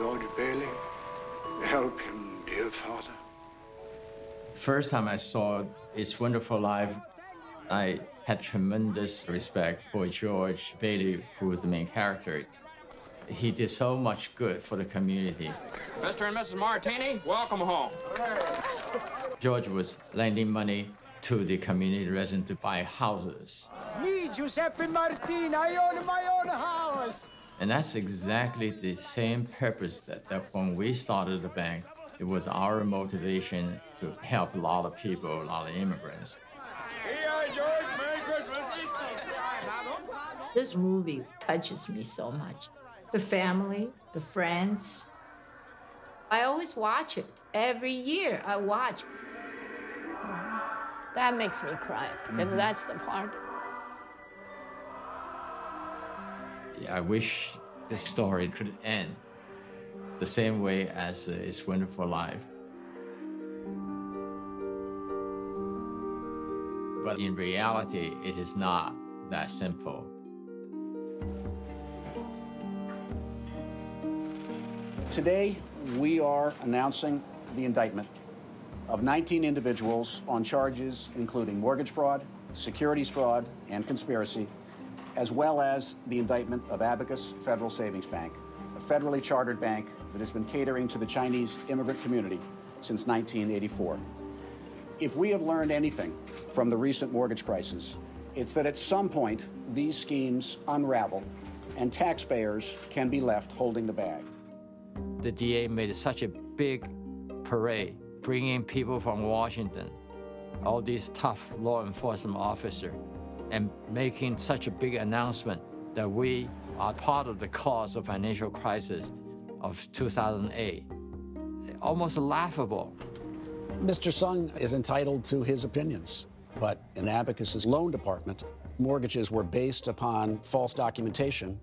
George Bailey. Help him, dear Father. First time I saw It's Wonderful Life, I had tremendous respect for George Bailey, who was the main character. He did so much good for the community. Mr. and Mrs. Martini, welcome home. George was lending money to the community residents to buy houses. Me, Giuseppe Martini, I own my own house. And that's exactly the same purpose that when we started the bank, it was our motivation to help a lot of people, a lot of immigrants. Hey, George, Merry Christmas. This movie touches me so much. The family, the friends. I always watch it. Every year I watch. That makes me cry, because that's the part. I wish this story could end the same way as It's Wonderful Life. But in reality, it is not that simple. Today, we are announcing the indictment of 19 individuals on charges including mortgage fraud, securities fraud, and conspiracy, as well as the indictment of Abacus Federal Savings Bank, a federally chartered bank that has been catering to the Chinese immigrant community since 1984. If we have learned anything from the recent mortgage crisis, it's that at some point, these schemes unravel and taxpayers can be left holding the bag. The DA made such a big parade, bringing people from Washington, all these tough law enforcement officers, and making such a big announcement that we are part of the cause of financial crisis of 2008. Almost laughable. Mr. Sung is entitled to his opinions, but in Abacus's loan department, mortgages were based upon false documentation.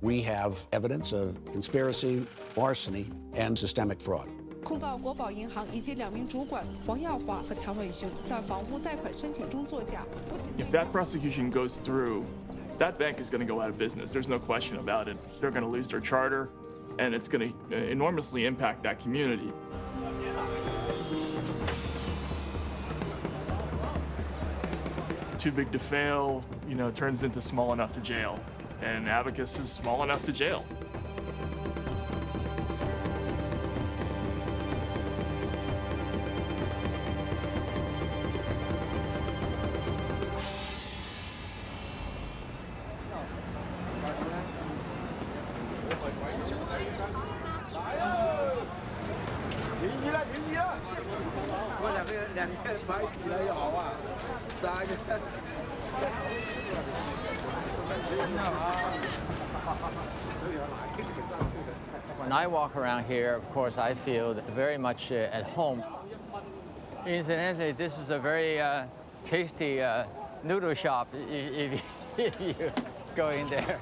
We have evidence of conspiracy, larceny, and systemic fraud. 控告国宝银行以及2名主管黄耀华和谭伟雄在房屋贷款申请中作假。If that prosecution goes through, that bank is going to go out of business. There's no question about it. They're going to lose their charter, and it's going to enormously impact that community. Too big to fail, turns into small enough to jail. And Abacus is small enough to jail. When I walk around here, of course, I feel very much at home. Incidentally, this is a very tasty noodle shop if you go in there.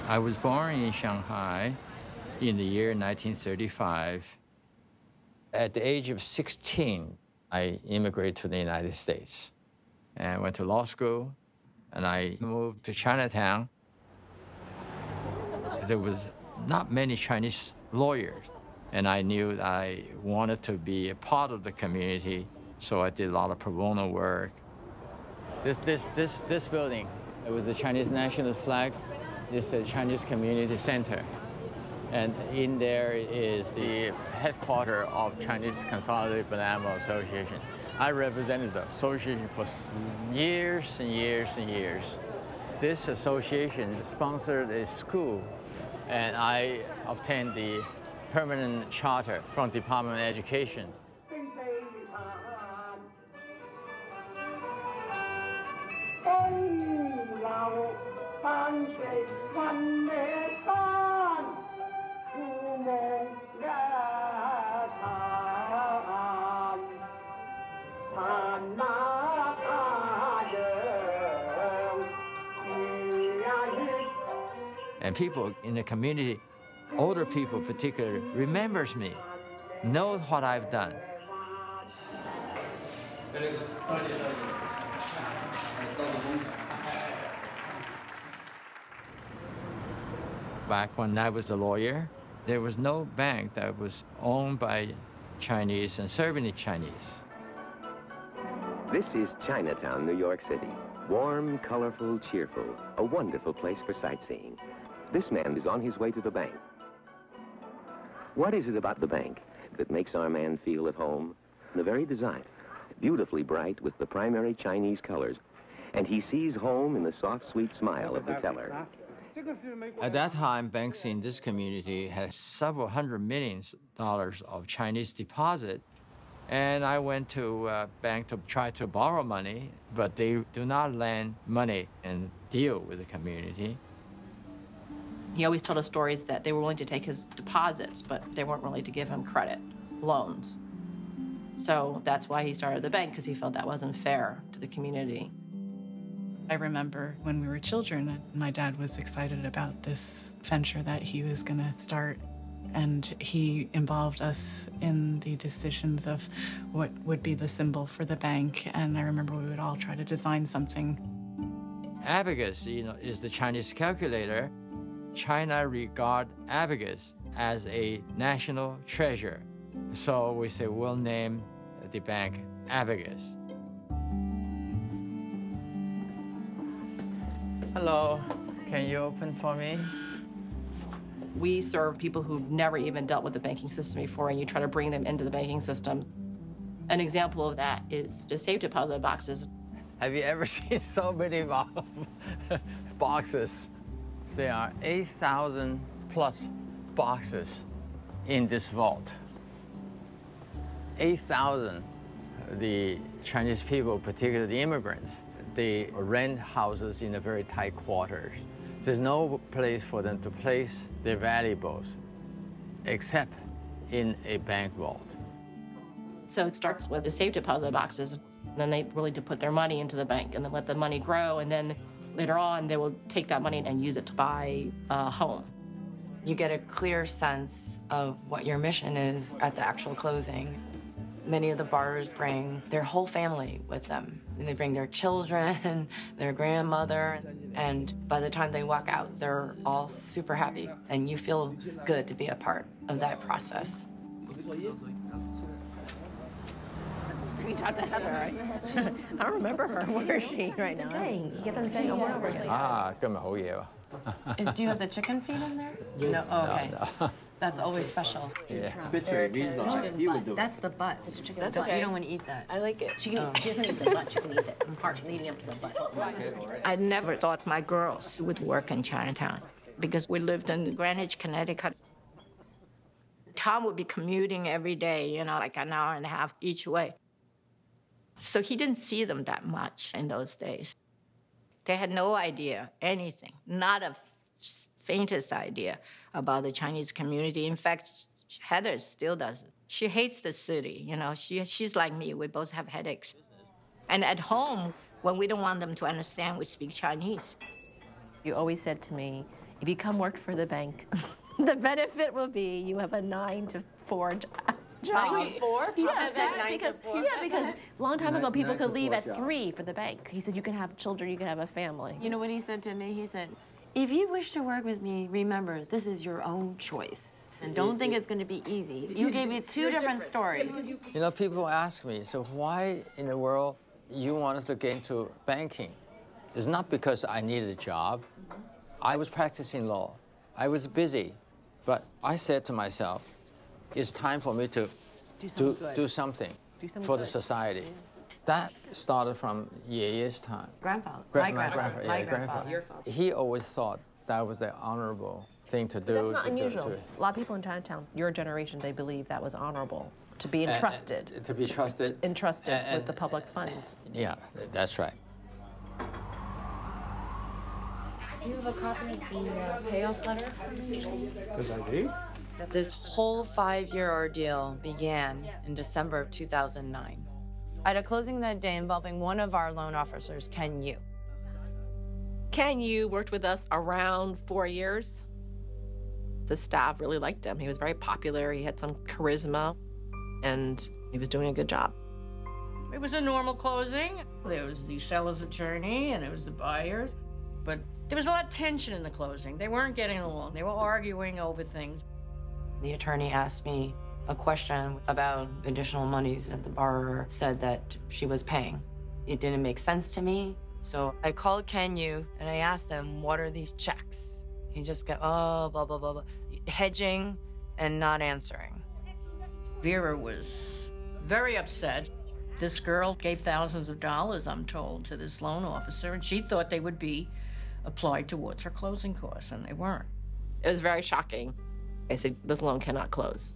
I was born in Shanghai in the year 1935. At the age of 16, I immigrated to the United States and went to law school, and I moved to Chinatown. There was not many Chinese lawyers, and I knew that I wanted to be a part of the community, so I did a lot of pro bono work. This building, it was the Chinese national flag. It's a Chinese community center. And in there is the headquarters of Chinese Consolidated Banana Association. I represented the association for years and years and years. This association sponsored a school, and I obtained the permanent charter from Department of Education. And people in the community, older people particularly, remembers me, knows what I've done. back when I was a lawyer, there was no bank that was owned by Chinese and serving the Chinese. This is Chinatown, New York City. Warm, colorful, cheerful, a wonderful place for sightseeing. This man is on his way to the bank. What is it about the bank that makes our man feel at home? The very design, beautifully bright with the primary Chinese colors, and he sees home in the soft, sweet smile of the teller. At that time, banks in this community had several $100 million of Chinese deposit. And I went to a bank to try to borrow money, but they do not lend money and deal with the community. He always told us stories that they were willing to take his deposits, but they weren't willing to give him credit, loans. So that's why he started the bank, because he felt that wasn't fair to the community. I remember when we were children, my dad was excited about this venture that he was going to start. And he involved us in the decisions of what would be the symbol for the bank. And I remember we would all try to design something. Abacus, is the Chinese calculator. China regard Abacus as a national treasure. So we say we'll name the bank Abacus. Hello, can you open for me? We serve people who've never even dealt with the banking system before, and you try to bring them into the banking system. An example of that is the safe deposit boxes. Have you ever seen so many boxes? There are 8,000 plus boxes in this vault. 8,000. The Chinese people, particularly the immigrants, they rent houses in a very tight quarters. There's no place for them to place their valuables except in a bank vault. So it starts with the safe deposit boxes. Then they really to put their money into the bank and then let the money grow. And then later on, they will take that money and use it to buy a home. You get a clear sense of what your mission is at the actual closing. Many of the borrowers bring their whole family with them. And they bring their children, their grandmother, and by the time they walk out, they're all super happy. And you feel good to be a part of that process. You talked to Heather, right? I don't remember her. Where is she right now? Do you have the chicken feet in there? No. Oh, okay. No. That's always special. Yeah. That's the butt. That's okay. You don't want to eat that. I like it. She doesn't eat the butt. She can eat the part leading up to the butt. I never thought my girls would work in Chinatown because we lived in Greenwich, Connecticut. Tom would be commuting every day, like an hour and a half each way. So he didn't see them that much in those days. They had no idea, anything, not a faintest idea about the Chinese community. In fact, Heather still doesn't. She hates the city, She's like me. We both have headaches. And at home, when we don't want them to understand, we speak Chinese. You always said to me, if you come work for the bank, the benefit will be you have a 9 to 4 job. 9 to 4? He said that 9 to 4? Yeah, because a long time ago, people could leave at 3 for the bank. He said, you can have children, you can have a family. You know what he said to me? He said, if you wish to work with me, remember, this is your own choice. And don't think it's going to be easy. You gave me 2 different stories. People ask me, so why in the world you wanted to get into banking? It's not because I needed a job. I was practicing law. I was busy. But I said to myself, it's time for me to do something for the society. Yeah. That started from Yeye's time. Grandfather. My grandfather. He always thought that was the honorable thing to do. But that's not unusual. A lot of people in Chinatown, your generation, they believe that was honorable, to be entrusted. To be trusted. Entrusted with the public funds. Yeah, that's right. Do you have a copy of the payoff letter? Because I do. This whole 5-year ordeal began in December of 2009. At a closing that day involving one of our loan officers, Ken Yu. Ken Yu worked with us around 4 years. The staff really liked him. He was very popular. He had some charisma, and he was doing a good job. It was a normal closing. There was the seller's attorney, and it was the buyers. But There was a lot of tension in the closing. They weren't getting along. They were arguing over things. The attorney asked me a question about additional monies that the borrower said that she was paying. It didn't make sense to me. So I called Ken Yu and I asked him, what are these checks? He just got, oh, blah, blah, blah, blah, hedging and not answering. Vera was very upset. This girl gave thousands of dollars, I'm told, to this loan officer, and she thought they would be applied towards her closing costs, and they weren't. It was very shocking. I said, this loan cannot close.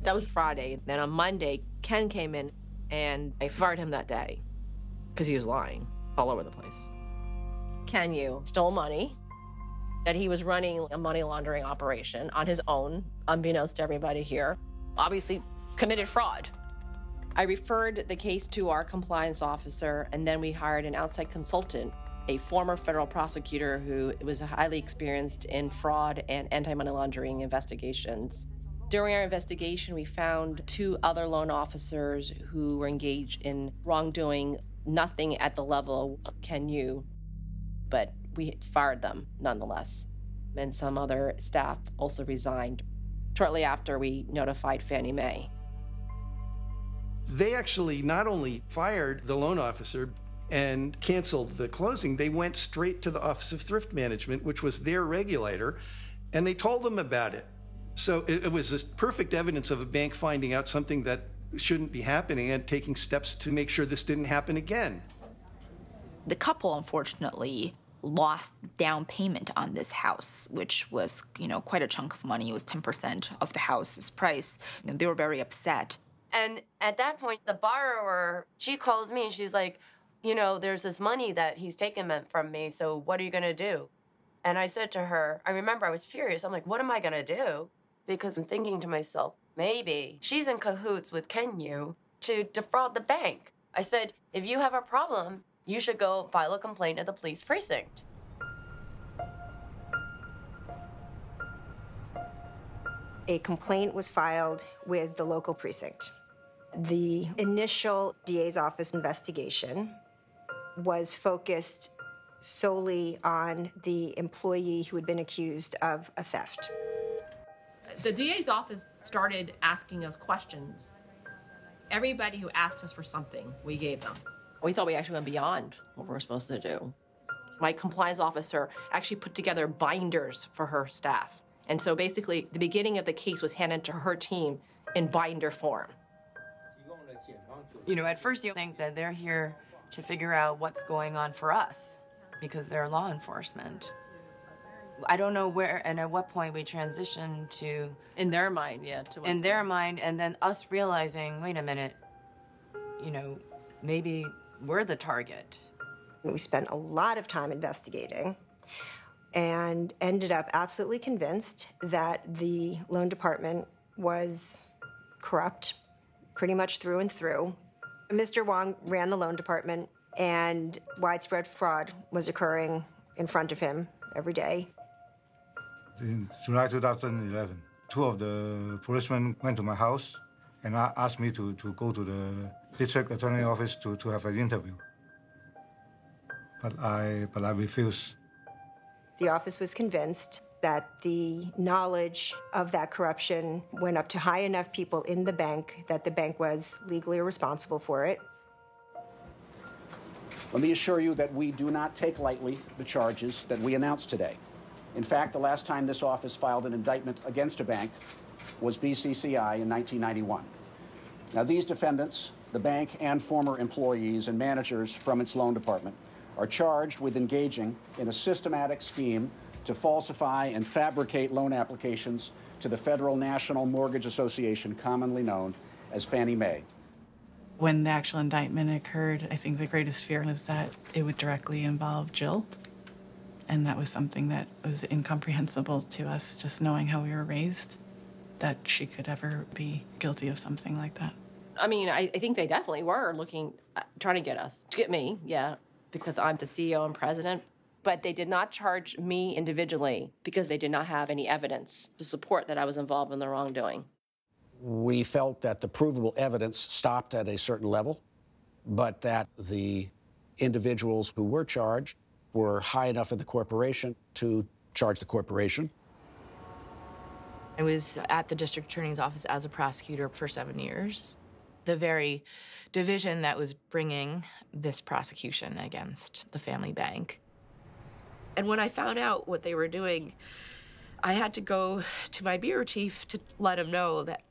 That was Friday. Then on Monday, Ken came in, and I fired him that day because he was lying all over the place. Ken Yu stole money, that he was running a money laundering operation on his own, unbeknownst to everybody here, obviously committed fraud. I referred the case to our compliance officer, and then we hired an outside consultant, a former federal prosecutor who was highly experienced in fraud and anti-money laundering investigations. During our investigation, we found 2 other loan officers who were engaged in wrongdoing, nothing at the level of Ken Yu, but we fired them nonetheless. And some other staff also resigned. Shortly after, we notified Fannie Mae. They actually not only fired the loan officer and canceled the closing, they went straight to the Office of Thrift Management, which was their regulator, and they told them about it. So it was just perfect evidence of a bank finding out something that shouldn't be happening and taking steps to make sure this didn't happen again. The couple, unfortunately, lost down payment on this house, which was, quite a chunk of money. It was 10% of the house's price. They were very upset. And at that point, the borrower, she calls me and she's like, there's this money that he's taken from me, so what are you gonna do? And I said to her, I remember I was furious. I'm like, what am I gonna do? Because I'm thinking to myself, maybe she's in cahoots with Ken Yu to defraud the bank. I said, if you have a problem, you should go file a complaint at the police precinct. A complaint was filed with the local precinct. The initial DA's office investigation was focused solely on the employee who had been accused of a theft. The DA's office started asking us questions. Everybody who asked us for something, we gave them. We thought we actually went beyond what we were supposed to do. My compliance officer actually put together binders for her staff. And so basically, the beginning of the case was handed to her team in binder form. At first you think that they're here to figure out what's going on for us because they're law enforcement. I don't know where and at what point we transitioned to... In their mind, yeah. In their mind, and then us realizing, wait a minute, maybe we're the target. We spent a lot of time investigating and ended up absolutely convinced that the loan department was corrupt pretty much through and through. Mr. Wong ran the loan department, and widespread fraud was occurring in front of him every day. In July 2011, 2 of the policemen went to my house and asked me to go to the district attorney office to have an interview. But I refused. The office was convinced that the knowledge of that corruption went up to high enough people in the bank that the bank was legally responsible for it. Let me assure you that we do not take lightly the charges that we announced today. In fact, the last time this office filed an indictment against a bank was BCCI in 1991. Now, these defendants, the bank and former employees and managers from its loan department, are charged with engaging in a systematic scheme to falsify and fabricate loan applications to the Federal National Mortgage Association, commonly known as Fannie Mae. When the actual indictment occurred, I think the greatest fear was that it would directly involve Jill. And that was something that was incomprehensible to us, just knowing how we were raised, that she could ever be guilty of something like that. I mean, I think they definitely were trying to get us, to get me, yeah, because I'm the CEO and president. But they did not charge me individually because they did not have any evidence to support that I was involved in the wrongdoing. We felt that the provable evidence stopped at a certain level, but that the individuals who were charged were high enough in the corporation to charge the corporation. I was at the district attorney's office as a prosecutor for 7 years. The very division that was bringing this prosecution against the family bank. And when I found out what they were doing, I had to go to my bureau chief to let him know that,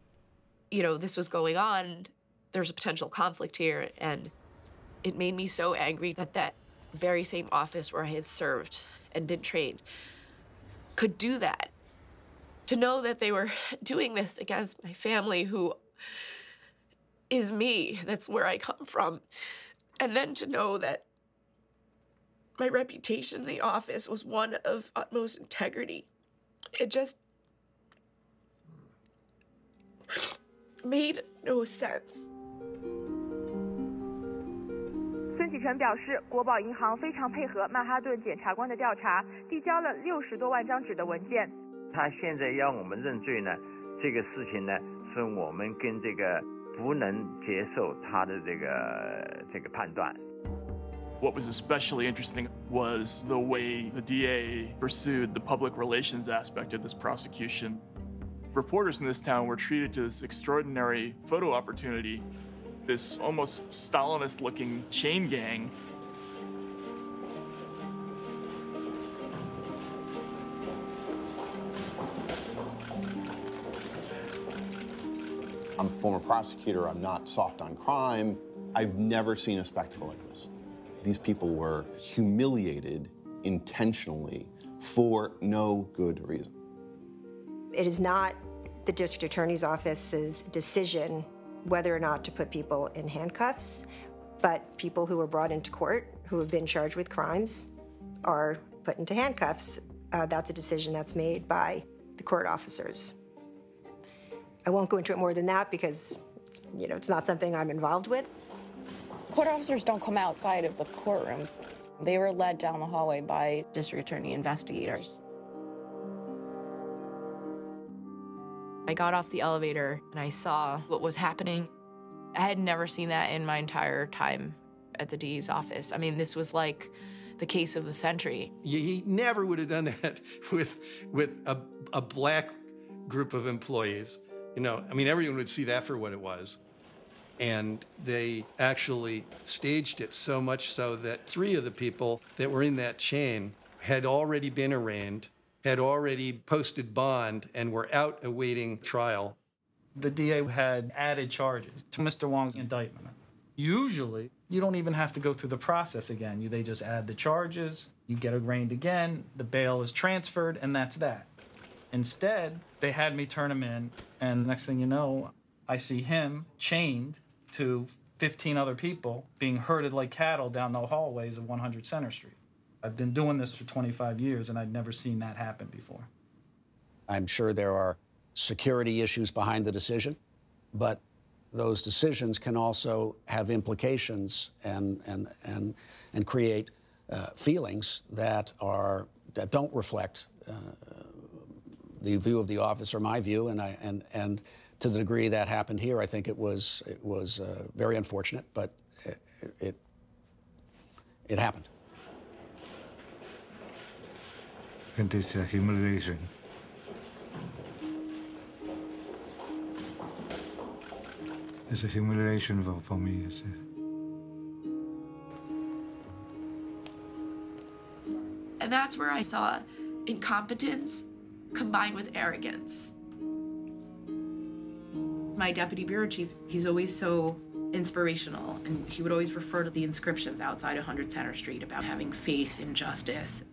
you know, this was going on. There's a potential conflict here. And it made me so angry that that very same office where I had served and been trained could do that. To know that they were doing this against my family, who is me, that's where I come from. And then to know that my reputation in the office was one of utmost integrity. It just made no sense. 孙启诚表示，国宝银行非常配合曼哈顿检察官的调查，递交了60多万张纸的文件。他现在要我们认罪呢，这个事情呢，是我们跟这个不能接受他的这个判断。What was especially interesting was the way the DA pursued the public relations aspect of this prosecution. Reporters in this town were treated to this extraordinary photo opportunity, this almost Stalinist-looking chain gang. I'm a former prosecutor. I'm not soft on crime. I've never seen a spectacle like this. These people were humiliated intentionally for no good reason. It is not the district attorney's office's decision whether or not to put people in handcuffs, but people who were brought into court who have been charged with crimes are put into handcuffs. That's a decision that's made by the court officers. I won't go into it more than that because, you know, it's not something I'm involved with. Court officers don't come outside of the courtroom. They were led down the hallway by district attorney investigators. I got off the elevator and I saw what was happening. I had never seen that in my entire time at the DA's office. I mean, this was like the case of the century. He never would have done that with a black group of employees. You know, I mean, everyone would see that for what it was. And they actually staged it so much so that 3 of the people that were in that chain had already been arraigned, had already posted bond, and were out awaiting trial. The DA had added charges to Mr. Wong's indictment. Usually, you don't even have to go through the process again. They just add the charges, you get arraigned again, the bail is transferred, and that's that. Instead, they had me turn him in, and next thing you know, I see him chained to 15 other people being herded like cattle down the hallways of 100 Center Street. I've been doing this for 25 years, and I'd never seen that happen before. I'm sure there are security issues behind the decision, but those decisions can also have implications and create feelings that don't reflect the view of the office or my view, and to the degree that happened here, I think it was very unfortunate, but it happened. And it's a humiliation. It's a humiliation for me. And that's where I saw incompetence combined with arrogance. My deputy bureau chief, he's always so inspirational, and he would always refer to the inscriptions outside 100 Center Street about having faith in justice.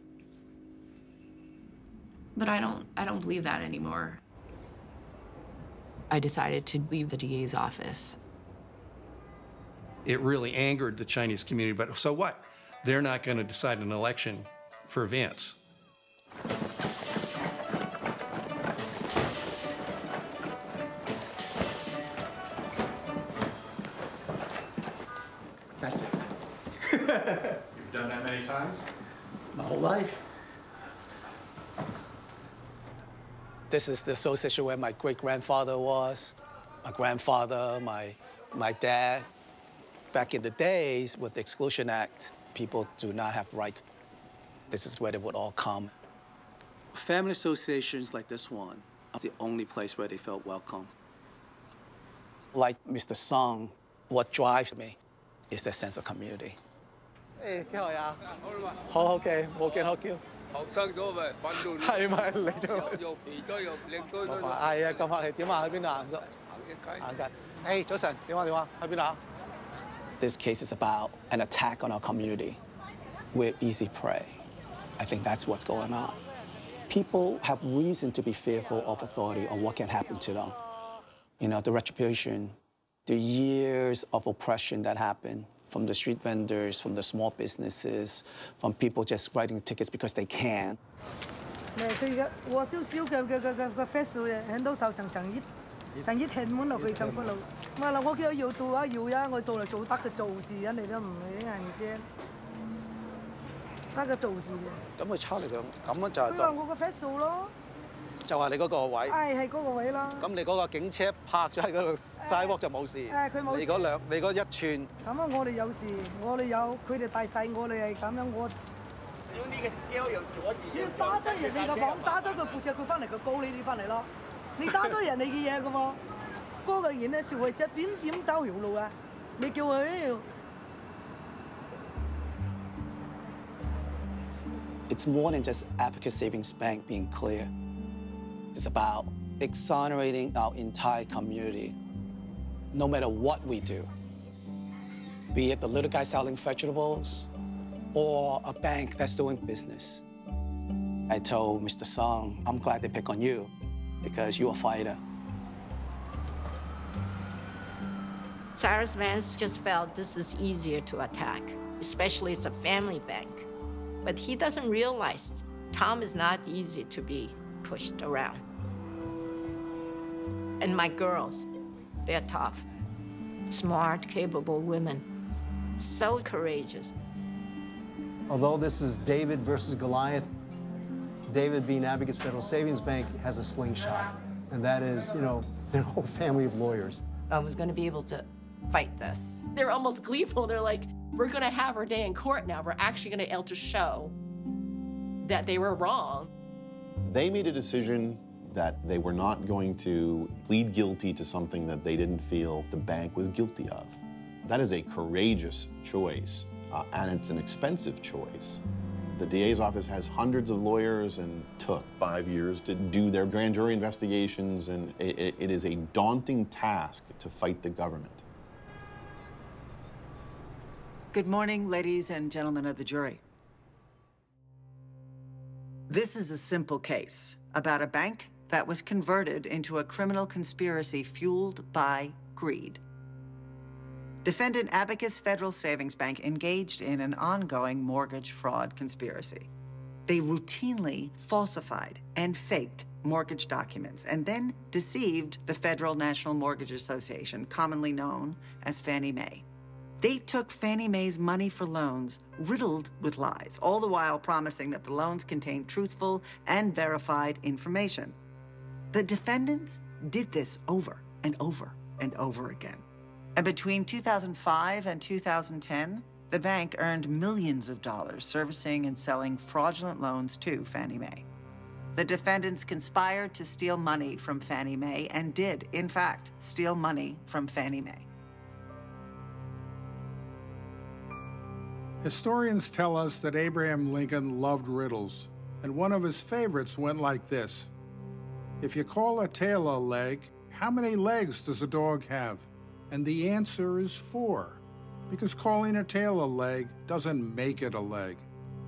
But I don't believe that anymore. I decided to leave the DA's office. It really angered the Chinese community, but so what? They're not going to decide an election for Vance. That's it. You've done that many times? My whole life. This is the association where my great-grandfather was, my grandfather, my dad. Back in the days with the Exclusion Act, people do not have rights. this is where they would all come. Family associations like this one are the only place where they felt welcome. Like Mr. Song, what drives me is that sense of community. Hey, 幾號呀？好嘅，冇見好叫。後生咗咪瞓到。係咪嚟咗？又肥咗又靚多咗。係啊，咁客氣。點啊？去邊度啊？唔識。行街。誒，早晨，點啊？去邊度啊？ This case is about an attack on our community. We're easy prey. I think that's what's going on. People have reason to be fearful of authority or what can happen to them. You know, the retribution, the years of oppression that happened from the street vendors, from the small businesses, from people just writing tickets because they can. 佢嘅和少少嘅 festival 喺度受成億天滿落去上坡路。咪嗱，我叫佢搖到啊搖呀，我做嚟做得嘅做字，人哋都唔係係先，得個做字嘅。咁佢抄嚟講，咁樣就係。佢話我個 festival 咯。 就係你嗰個位，係嗰個位啦。咁你嗰個警車泊咗喺嗰度 sidewalk 就冇事。佢冇事。你嗰一寸。咁啊，我哋有事，我哋有，佢哋大細，我哋係咁樣，我。少呢個 scale 又阻住。你打咗人哋個房，打咗佢部車，佢翻嚟佢告你翻嚟咯。你打咗人哋嘅嘢嘅喎，嗰個人咧消費者點兜條路啊？你叫佢。It's more than just Abacus Savings Bank being clear. It's about exonerating our entire community, no matter what we do. Be it the little guy selling vegetables or a bank that's doing business. I told Mr. Song, I'm glad they pick on you because you're a fighter. Cyrus Vance just felt this is easier to attack, especially it's a family bank. But he doesn't realize Tom is not easy to be pushed around. And my girls, they're tough, smart, capable women, so courageous. Although this is David versus Goliath, David, being Abacus Federal Savings Bank, has a slingshot. And that is, you know, their whole family of lawyers. I was going to be able to fight this. They're almost gleeful. They're like, we're going to have our day in court now. We're actually going to be able to show that they were wrong. They made a decision that they were not going to plead guilty to something that they didn't feel the bank was guilty of. That is a courageous choice, and it's an expensive choice. The DA's office has hundreds of lawyers and took 5 years to do their grand jury investigations, and it is a daunting task to fight the government. Good morning, ladies and gentlemen of the jury. This is a simple case about a bank that was converted into a criminal conspiracy fueled by greed. Defendant Abacus Federal Savings Bank engaged in an ongoing mortgage fraud conspiracy. They routinely falsified and faked mortgage documents and then deceived the Federal National Mortgage Association, commonly known as Fannie Mae. They took Fannie Mae's money for loans riddled with lies, all the while promising that the loans contained truthful and verified information. The defendants did this over and over and over again. And between 2005 and 2010, the bank earned millions of dollars servicing and selling fraudulent loans to Fannie Mae. The defendants conspired to steal money from Fannie Mae and did, in fact, steal money from Fannie Mae. Historians tell us that Abraham Lincoln loved riddles, and one of his favorites went like this. If you call a tail a leg, how many legs does a dog have? And the answer is 4, because calling a tail a leg doesn't make it a leg.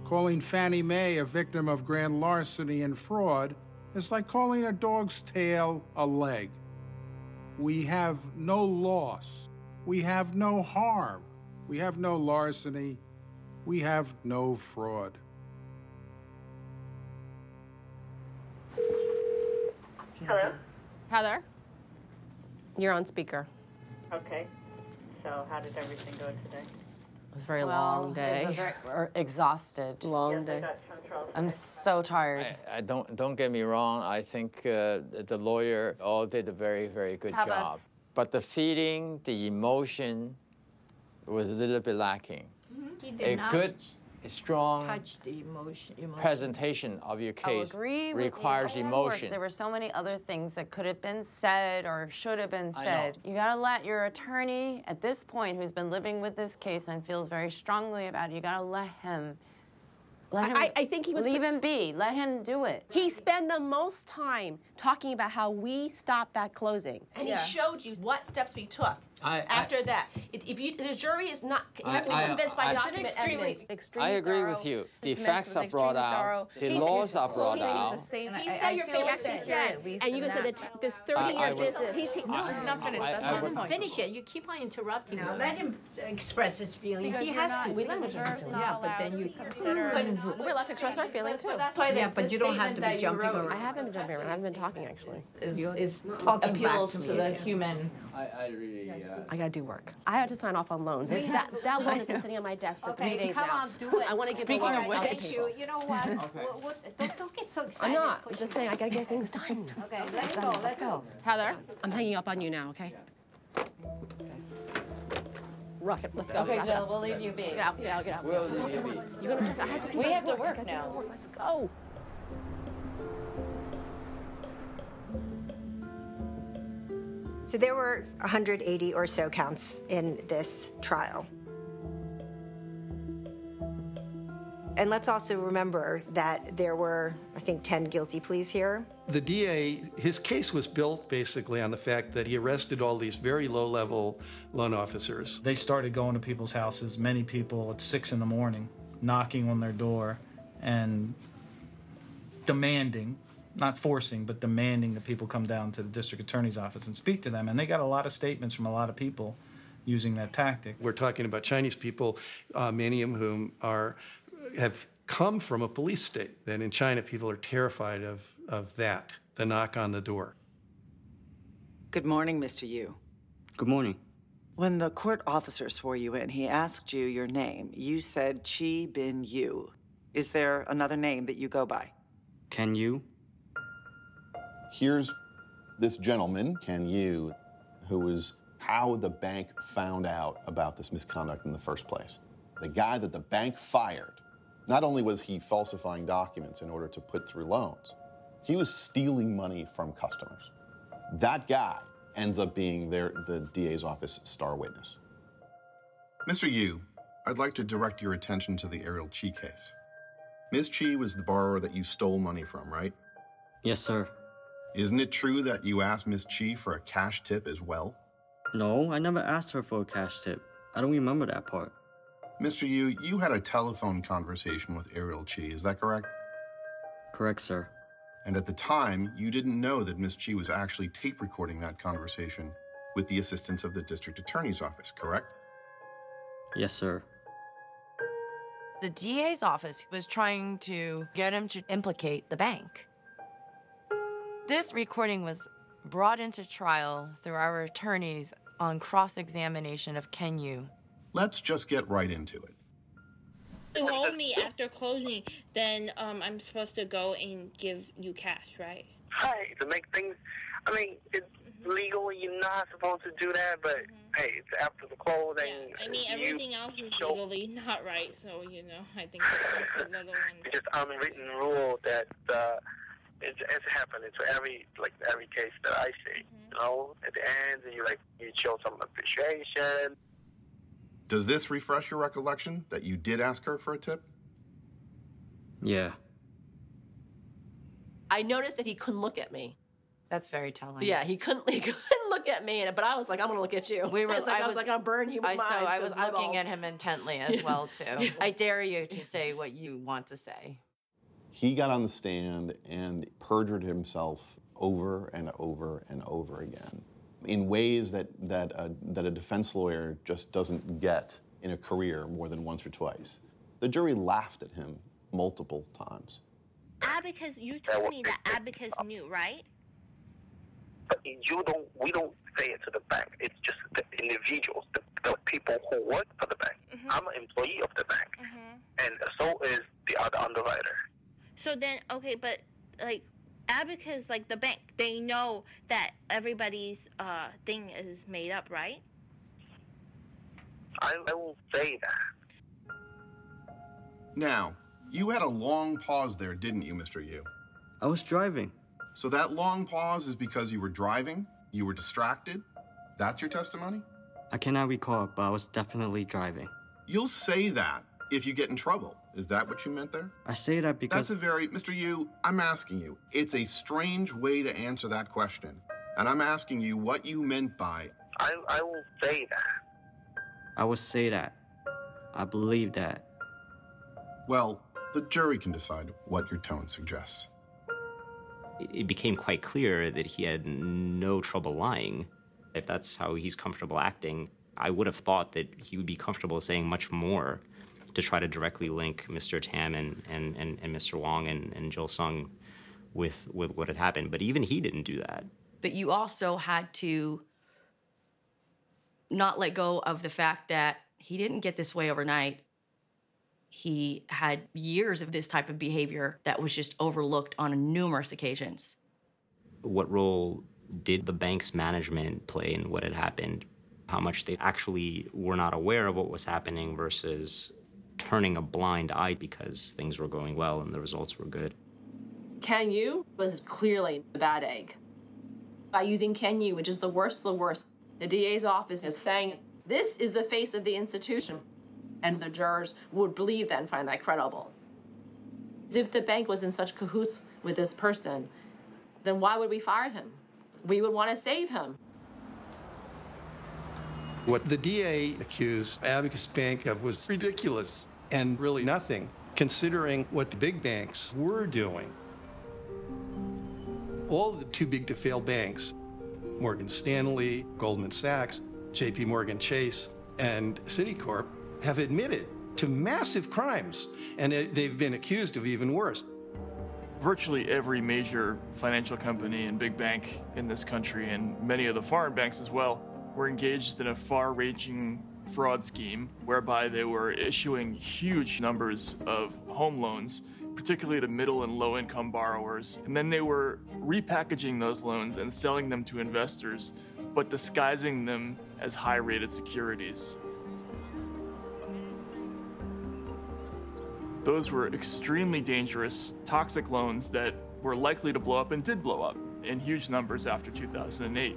Calling Fannie Mae a victim of grand larceny and fraud is like calling a dog's tail a leg. We have no loss. We have no harm. We have no larceny. We have no fraud. Hello? Heather, you're on speaker. Okay. So how did everything go today? It was a very long day. It was a very exhausted. Long day. I'm so tired. Don't get me wrong. I think the lawyer all did a very, very good job. But the feeling, the emotion was a little bit lacking. He did not strong touch the emotion. presentation of your case requires emotion. There were so many other things that could have been said or should have been said. You gotta let your attorney, at this point, who's been living with this case and feels very strongly about it, you gotta let him I think he was... Leave him be. Let him do it. He spent the most time talking about how we stopped that closing. And he showed you what steps we took after that. If the jury is not has to be convinced by document evidence. I agree with you. The facts are brought out. The laws are brought out. He said your facts and you said that this 30-year business. No, it's not finished. That's my point. Finish it. You keep on interrupting him. Let him express his feelings. He has to. We let him express. Yeah, but then you consider. We're allowed to express our feeling too. Yeah, but you don't have to be jumping around. I haven't been jumping around. I've been talking actually. It's talking appeals back to the human. I really. I gotta do work. I had to sign off on loans. That loan has been sitting on my desk for 3 days now. Come on, do it. I want to give Speaking of which, you know what? Don't get so excited. I'm not. I'm just saying I gotta get things done. Okay, let's go. Let's go. Heather, I'm hanging up on you now. Okay. Rocket, let's go. Okay, Jill, we'll leave you be. Get out. Yeah, I'll get out. We'll leave you be. You're gonna talk. I have to. We have to work now. Let's go. So there were 180 or so counts in this trial. And let's also remember that there were, I think, 10 guilty pleas here. The DA, his case was built basically on the fact that he arrested all these very low-level loan officers. They started going to people's houses, many people at 6 in the morning, knocking on their door and demanding, not forcing, but demanding that people come down to the district attorney's office and speak to them. And they got a lot of statements from a lot of people using that tactic. We're talking about Chinese people, many of whom have come from a police state. That in China, people are terrified of that, the knock on the door. Good morning, Mr. Yu. Good morning. When the court officer swore you in, he asked you your name. You said Chi Bin Yu. Is there another name that you go by? Can you? Here's this gentleman, Ken Yu, who was how the bank found out about this misconduct in the first place. The guy that the bank fired, not only was he falsifying documents in order to put through loans, he was stealing money from customers. That guy ends up being the DA's office star witness. Mr. Yu, I'd like to direct your attention to the Ariel Chi case. Ms. Chi was the borrower that you stole money from, right? Yes, sir. Isn't it true that you asked Ms. Chi for a cash tip as well? No, I never asked her for a cash tip. I don't remember that part. Mr. Yu, you had a telephone conversation with Ariel Chi, is that correct? Correct, sir. And at the time, you didn't know that Ms. Chi was actually tape recording that conversation with the assistance of the district attorney's office, correct? Yes, sir. The DA's office was trying to get him to implicate the bank. This recording was brought into trial through our attorneys on cross-examination of Ken Yu. Let's just get right into it. You told me after closing, then I'm supposed to go and give you cash, right? Right, to make things, I mean, it's legal, you're not supposed to do that, but hey, it's after the closing. Yeah, I mean, everything else is legally not right, so, you know, I think that's another one. It's just unwritten rule that it's happening to every case that I see. You know, at the end, you show some appreciation. Does this refresh your recollection that you did ask her for a tip? Yeah. I noticed that he couldn't look at me. That's very telling. Yeah, he couldn't look at me, but I was like, I'm gonna look at you. I was like, I'll burn you with my eyes. I was looking at him intently as well, too. I dare you to say what you want to say. He got on the stand and perjured himself over and over and over again in ways that a defense lawyer just doesn't get in a career more than once or twice. The jury laughed at him multiple times. Abacus, you told me that Abacus knew, right? But we don't say it to the bank. It's just the individuals, the people who work for the bank. I'm an employee of the bank, and so is the other underwriter. So then, okay, but like Abacus, like the bank, they know that everybody's thing is made up, right? I won't say that. Now, you had a long pause there, didn't you, Mr. Yu? I was driving. So that long pause is because you were driving? You were distracted? That's your testimony? I cannot recall, but I was definitely driving. You'll say that if you get in trouble. Is that what you meant there? I say that because... That's a very... Mr. Yu, I'm asking you. It's a strange way to answer that question. And I'm asking you what you meant by... I will say that. I would say that. I believe that. Well, the jury can decide what your tone suggests. It became quite clear that he had no trouble lying. If that's how he's comfortable acting, I would have thought that he would be comfortable saying much more to try to directly link Mr. Tam and Mr. Wong and Joel Sung with what had happened. But even he didn't do that. But you also had to not let go of the fact that he didn't get this way overnight. He had years of this type of behavior that was just overlooked on numerous occasions. What role did the bank's management play in what had happened? How much they actually were not aware of what was happening versus turning a blind eye because things were going well and the results were good. Ken Yu was clearly a bad egg. By using Ken Yu, which is the worst of the worst, the DA's office is saying, this is the face of the institution. And the jurors would believe that and find that credible. If the bank was in such cahoots with this person, then why would we fire him? We would want to save him. What the DA accused Abacus Bank of was ridiculous and really nothing, considering what the big banks were doing. All of the too big to fail banks, Morgan Stanley, Goldman Sachs, JP Morgan Chase, and Citicorp, have admitted to massive crimes, and they've been accused of even worse. Virtually every major financial company and big bank in this country, and many of the foreign banks as well, were engaged in a far-reaching fraud scheme whereby they were issuing huge numbers of home loans, particularly to middle and low-income borrowers, and then they were repackaging those loans and selling them to investors, but disguising them as high-rated securities. Those were extremely dangerous, toxic loans that were likely to blow up and did blow up in huge numbers after 2008.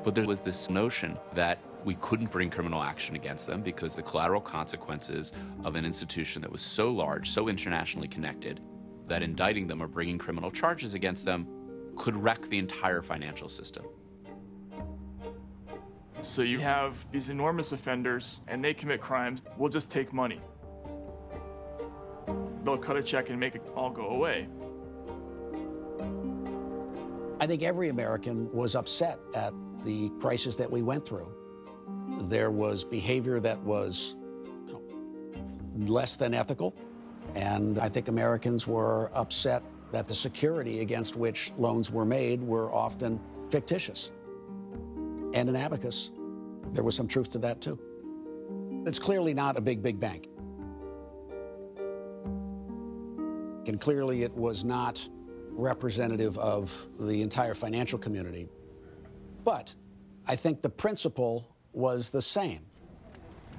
But there was this notion that we couldn't bring criminal action against them because the collateral consequences of an institution that was so large, so internationally connected, that indicting them or bringing criminal charges against them could wreck the entire financial system. So you have these enormous offenders, and they commit crimes. We'll just take money. They'll cut a check and make it all go away. I think every American was upset at the crisis that we went through. There was behavior that was less than ethical, and I think Americans were upset that the security against which loans were made were often fictitious. And in Abacus, there was some truth to that, too. It's clearly not a big bank. And clearly it was not representative of the entire financial community. But I think the principle was the same.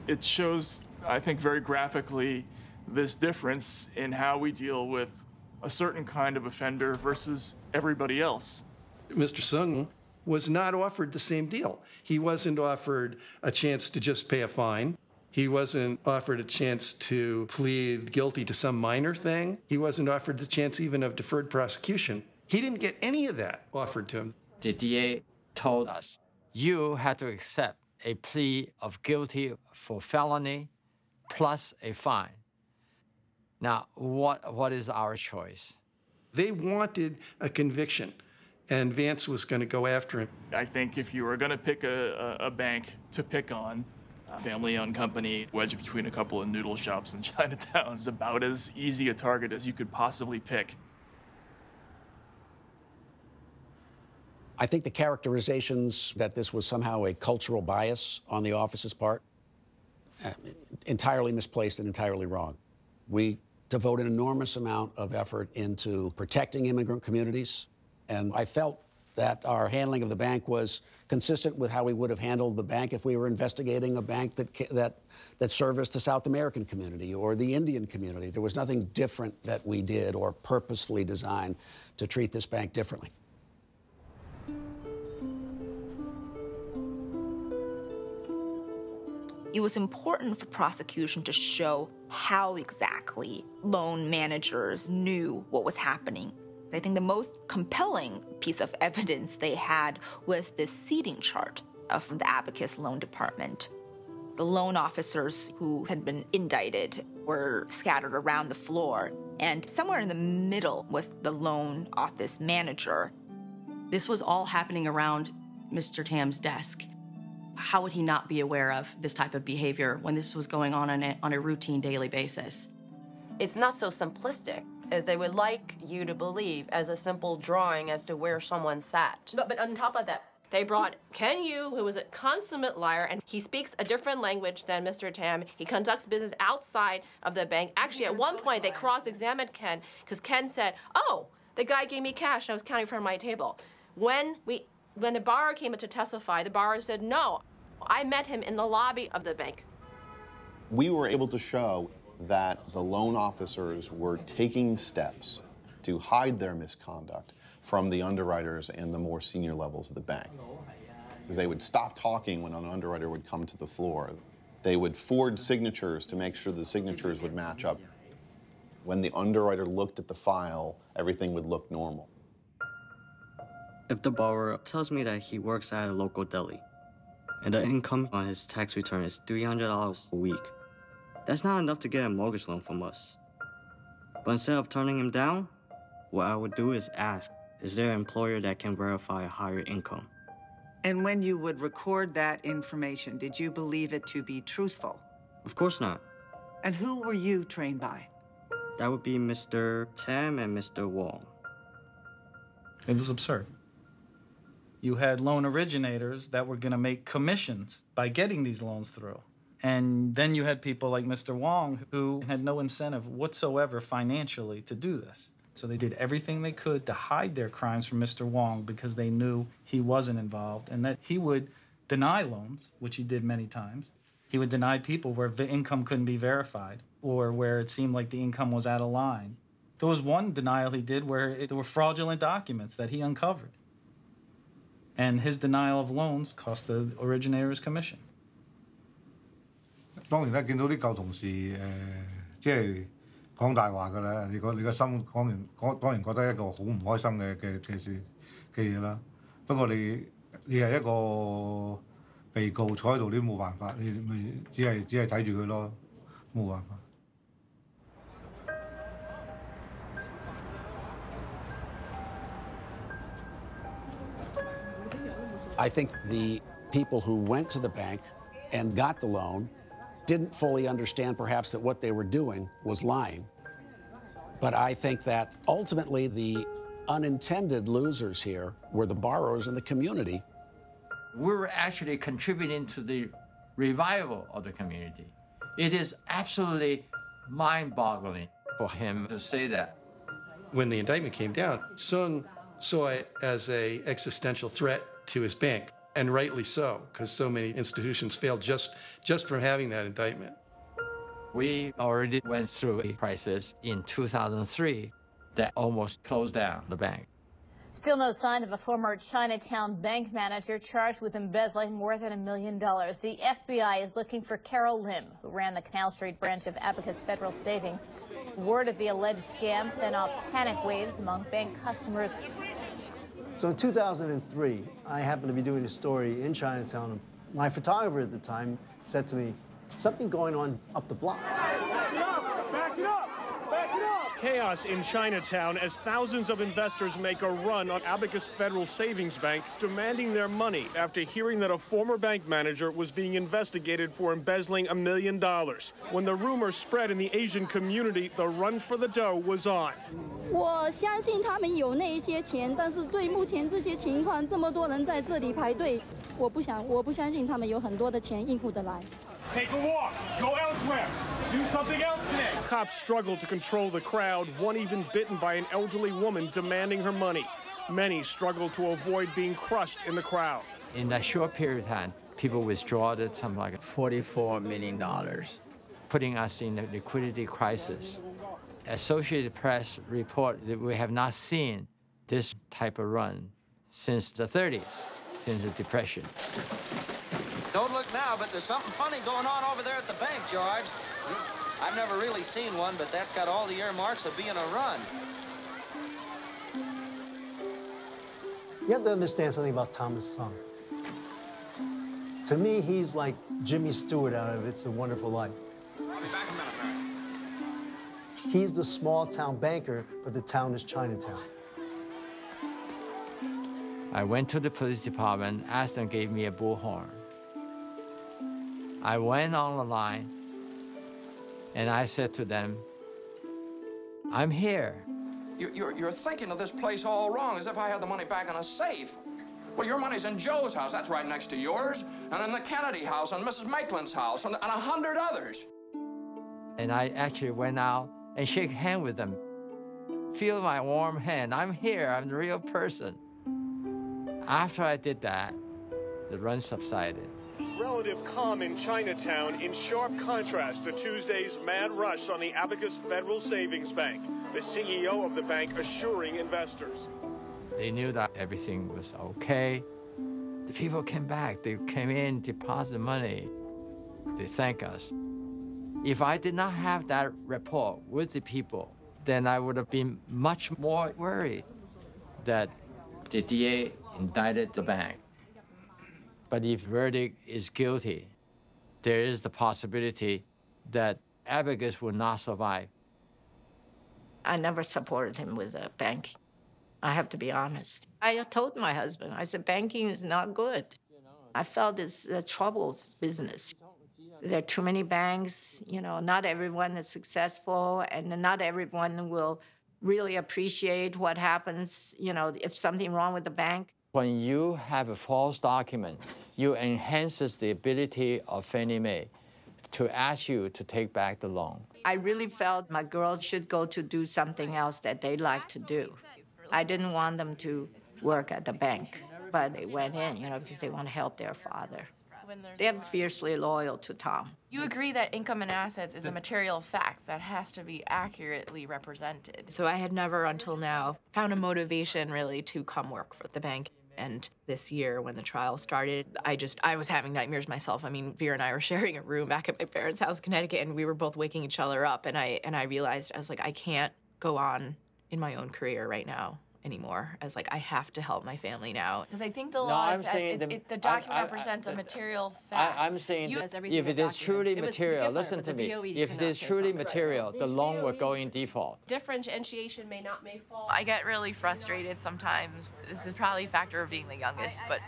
It shows, I think, very graphically this difference in how we deal with a certain kind of offender versus everybody else. Mr. Sung was not offered the same deal. He wasn't offered a chance to just pay a fine. He wasn't offered a chance to plead guilty to some minor thing. He wasn't offered the chance even of deferred prosecution. He didn't get any of that offered to him. The DA told us, you had to accept a plea of guilty for felony plus a fine. Now, what is our choice? They wanted a conviction, and Vance was going to go after him. I think if you were going to pick a bank to pick on, a family-owned company wedged between a couple of noodle shops in Chinatown is about as easy a target as you could possibly pick. I think the characterizations that this was somehow a cultural bias on the office's part, entirely misplaced and entirely wrong. We devote an enormous amount of effort into protecting immigrant communities, and I felt that our handling of the bank was consistent with how we would have handled the bank if we were investigating a bank that serviced the South American community or the Indian community. There was nothing different that we did or purposefully designed to treat this bank differently. It was important for the prosecution to show how exactly loan managers knew what was happening. I think the most compelling piece of evidence they had was this seating chart of the Abacus loan department. The loan officers who had been indicted were scattered around the floor, and somewhere in the middle was the loan office manager. This was all happening around Mr. Tam's desk. How would he not be aware of this type of behavior when this was going on a routine daily basis? It's not so simplistic as they would like you to believe as a simple drawing as to where someone sat. But on top of that, they brought Ken Yu, who was a consummate liar, and he speaks a different language than Mr. Tam. He conducts business outside of the bank. Actually, at one point, they cross-examined Ken because Ken said, "Oh, the guy gave me cash. I was counting from my table." When the borrower came in to testify, the borrower said, "No, I met him in the lobby of the bank." We were able to show that the loan officers were taking steps to hide their misconduct from the underwriters and the more senior levels of the bank. They would stop talking when an underwriter would come to the floor. They would forge signatures to make sure the signatures would match up. When the underwriter looked at the file, everything would look normal. If the borrower tells me that he works at a local deli, and the income on his tax return is $300 a week, that's not enough to get a mortgage loan from us. But instead of turning him down, what I would do is ask, is there an employer that can verify a higher income? And when you would record that information, did you believe it to be truthful? Of course not. And who were you trained by? That would be Mr. Tam and Mr. Wong. It was absurd. You had loan originators that were going to make commissions by getting these loans through. And then you had people like Mr. Wong who had no incentive whatsoever financially to do this. So they did everything they could to hide their crimes from Mr. Wong because they knew he wasn't involved and that he would deny loans, which he did many times. He would deny people where the income couldn't be verified or where it seemed like the income was out of line. There was one denial he did where there were fraudulent documents that he uncovered. And his denial of loans cost the originator's commission. 當然啦，見到啲舊同事即係講大話㗎啦，你個心當然覺得一個好唔開心嘅事嘅嘢啦。不過你係一個被告坐喺度，你冇辦法，你咪只係睇住佢咯，冇辦法。I think the people who went to the bank and got the loan didn't fully understand perhaps that what they were doing was lying. But I think that ultimately the unintended losers here were the borrowers and the community. We were actually contributing to the revival of the community. It is absolutely mind-boggling for him to say that. When the indictment came down, Sun saw it as an existential threat to his bank, and rightly so, because so many institutions failed just from having that indictment. We already went through a crisis in 2003 that almost closed down the bank. Still no sign of a former Chinatown bank manager charged with embezzling more than $1 million. The FBI is looking for Carol Lim, who ran the Canal Street branch of Abacus Federal Savings. Word of the alleged scam sent off panic waves among bank customers. So in 2003, I happened to be doing a story in Chinatown. My photographer at the time said to me, something going on up the block. Back it up! Back it up! Back it up! Chaos in Chinatown as thousands of investors make a run on Abacus Federal Savings Bank, demanding their money after hearing that a former bank manager was being investigated for embezzling $1 million. When the rumor spread in the Asian community, the run for the dough was on. 我相信他们有那些钱，但是对目前这些情况，这么多人在这里排队，我不相信他们有很多的钱应付得来。Take a walk. Go elsewhere. Do something else today. Cops struggled to control the crowd, one even bitten by an elderly woman demanding her money. Many struggled to avoid being crushed in the crowd. In that short period of time, people withdrew something like $44 million, putting us in a liquidity crisis. Associated Press report that we have not seen this type of run since the 30s, since the Depression. Don't look now, but there's something funny going on over there at the bank, George. I've never really seen one, but that's got all the earmarks of being a run. You have to understand something about Thomas Sung. To me, he's like Jimmy Stewart out of It's a Wonderful Life. I'll be back in a minute, Mary. He's the small town banker, but the town is Chinatown. I went to the police department, asked them, gave me a bullhorn. I went on the line, and I said to them, I'm here. You're thinking of this place all wrong, as if I had the money back in a safe. Well, your money's in Joe's house, that's right next to yours, and in the Kennedy house, and Mrs. Maitland's house, and 100 others. And I actually went out and shook hands with them. Feel my warm hand. I'm here, I'm the real person. After I did that, the run subsided. Relative calm in Chinatown in sharp contrast to Tuesday's mad rush on the Abacus Federal Savings Bank, the CEO of the bank assuring investors. They knew that everything was okay. The people came back. They came in, deposited money. They thanked us. If I did not have that rapport with the people, then I would have been much more worried that the DA indicted the bank. But if verdict is guilty, there is the possibility that Abacus will not survive. I never supported him with a bank. I have to be honest. I told my husband, I said, banking is not good. I felt it's a troubled business. There are too many banks, not everyone is successful, and not everyone will really appreciate what happens, if something wrong with the bank. When you have a false document, you enhances the ability of Fannie Mae to ask you to take back the loan. I really felt my girls should go to do something else that they like to do. I didn't want them to work at the bank, but they went in, because they want to help their father. They're fiercely loyal to Tom. You agree that income and assets is a material fact that has to be accurately represented. So I had never until now found a motivation really to come work for the bank. And this year when the trial started, I was having nightmares myself. I mean, Vera and I were sharing a room back at my parents' house in Connecticut, and we were both waking each other up. And I realized, I was like, I can't go on in my own career right now anymore. As like, I have to help my family now. Because I think the law is the document represents a material fact. I'm saying that if it is truly material, listen to me, if it is truly material, the loan will go in default. Differentiation may fall. I get really frustrated sometimes. This is probably a factor of being the youngest, but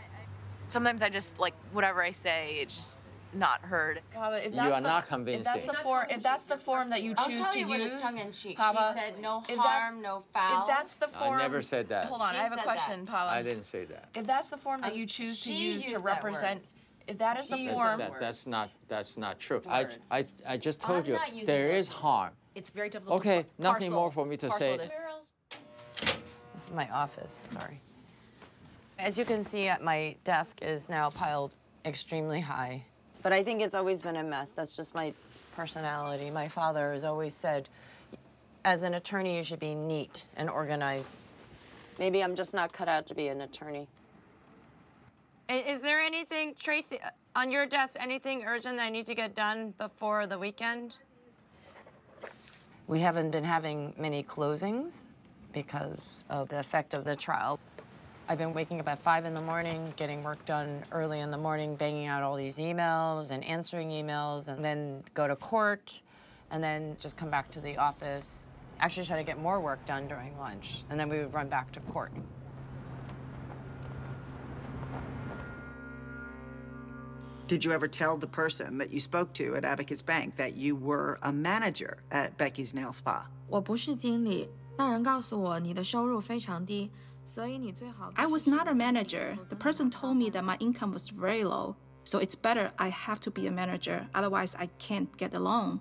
sometimes I just, whatever I say, it's just not heard. You are not convincing. If that's the form that you choose to use, Papa, she said no harm, no foul. If that's the form, I never said that. Hold on, I have a question, Papa. I didn't say that. If that's the form that you choose to use to represent, if that is the form, that's not true. I just told you there is harm. It's very difficult. Okay, nothing more for me to say. This is my office. Sorry. As you can see, my desk is now piled extremely high. But I think it's always been a mess. That's just my personality. My father has always said, as an attorney, you should be neat and organized. Maybe I'm just not cut out to be an attorney. Is there anything, Tracy, on your desk, anything urgent that I need to get done before the weekend? We haven't been having many closings because of the effect of the trial. I've been waking up at 5 in the morning, getting work done early in the morning, banging out all these emails and answering emails, and then go to court, and then just come back to the office, actually try to get more work done during lunch, and then we would run back to court. Did you ever tell the person that you spoke to at Abacus Bank that you were a manager at Becky's Nail Spa? 我不是经理，那人告诉我你的收入非常低。 I was not a manager. The person told me that my income was very low, so it's better I have to be a manager, otherwise I can't get the loan.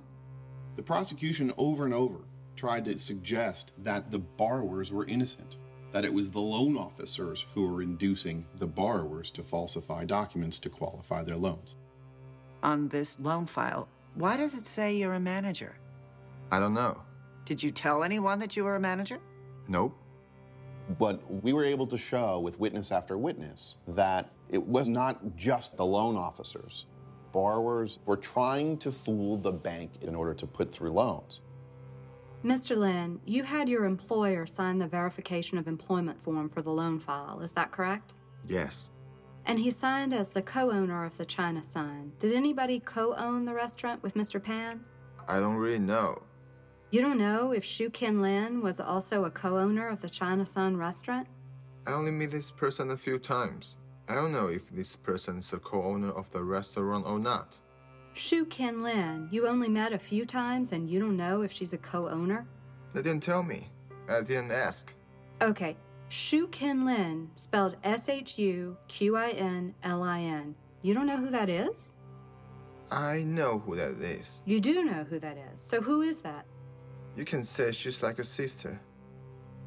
The prosecution over and over tried to suggest that the borrowers were innocent. that it was the loan officers who were inducing the borrowers to falsify documents to qualify their loans. On this loan file, why does it say you're a manager? I don't know. Did you tell anyone that you were a manager? Nope. But we were able to show with witness after witness that it was not just the loan officers. Borrowers were trying to fool the bank in order to put through loans. Mr. Lin, you had your employer sign the verification of employment form for the loan file, is that correct? Yes. And he signed as the co-owner of the China Sun. Did anybody co-own the restaurant with Mr. Pan? I don't really know. You don't know if Shu Kin Lin was also a co-owner of the China Sun restaurant? I only met this person a few times. I don't know if this person is a co-owner of the restaurant or not. Shu Kin Lin, you only met a few times and you don't know if she's a co-owner? They didn't tell me. I didn't ask. Okay, Shu Kin Lin, spelled Shuqinlin. You don't know who that is? I know who that is. You do know who that is. So who is that? You can say she's like a sister.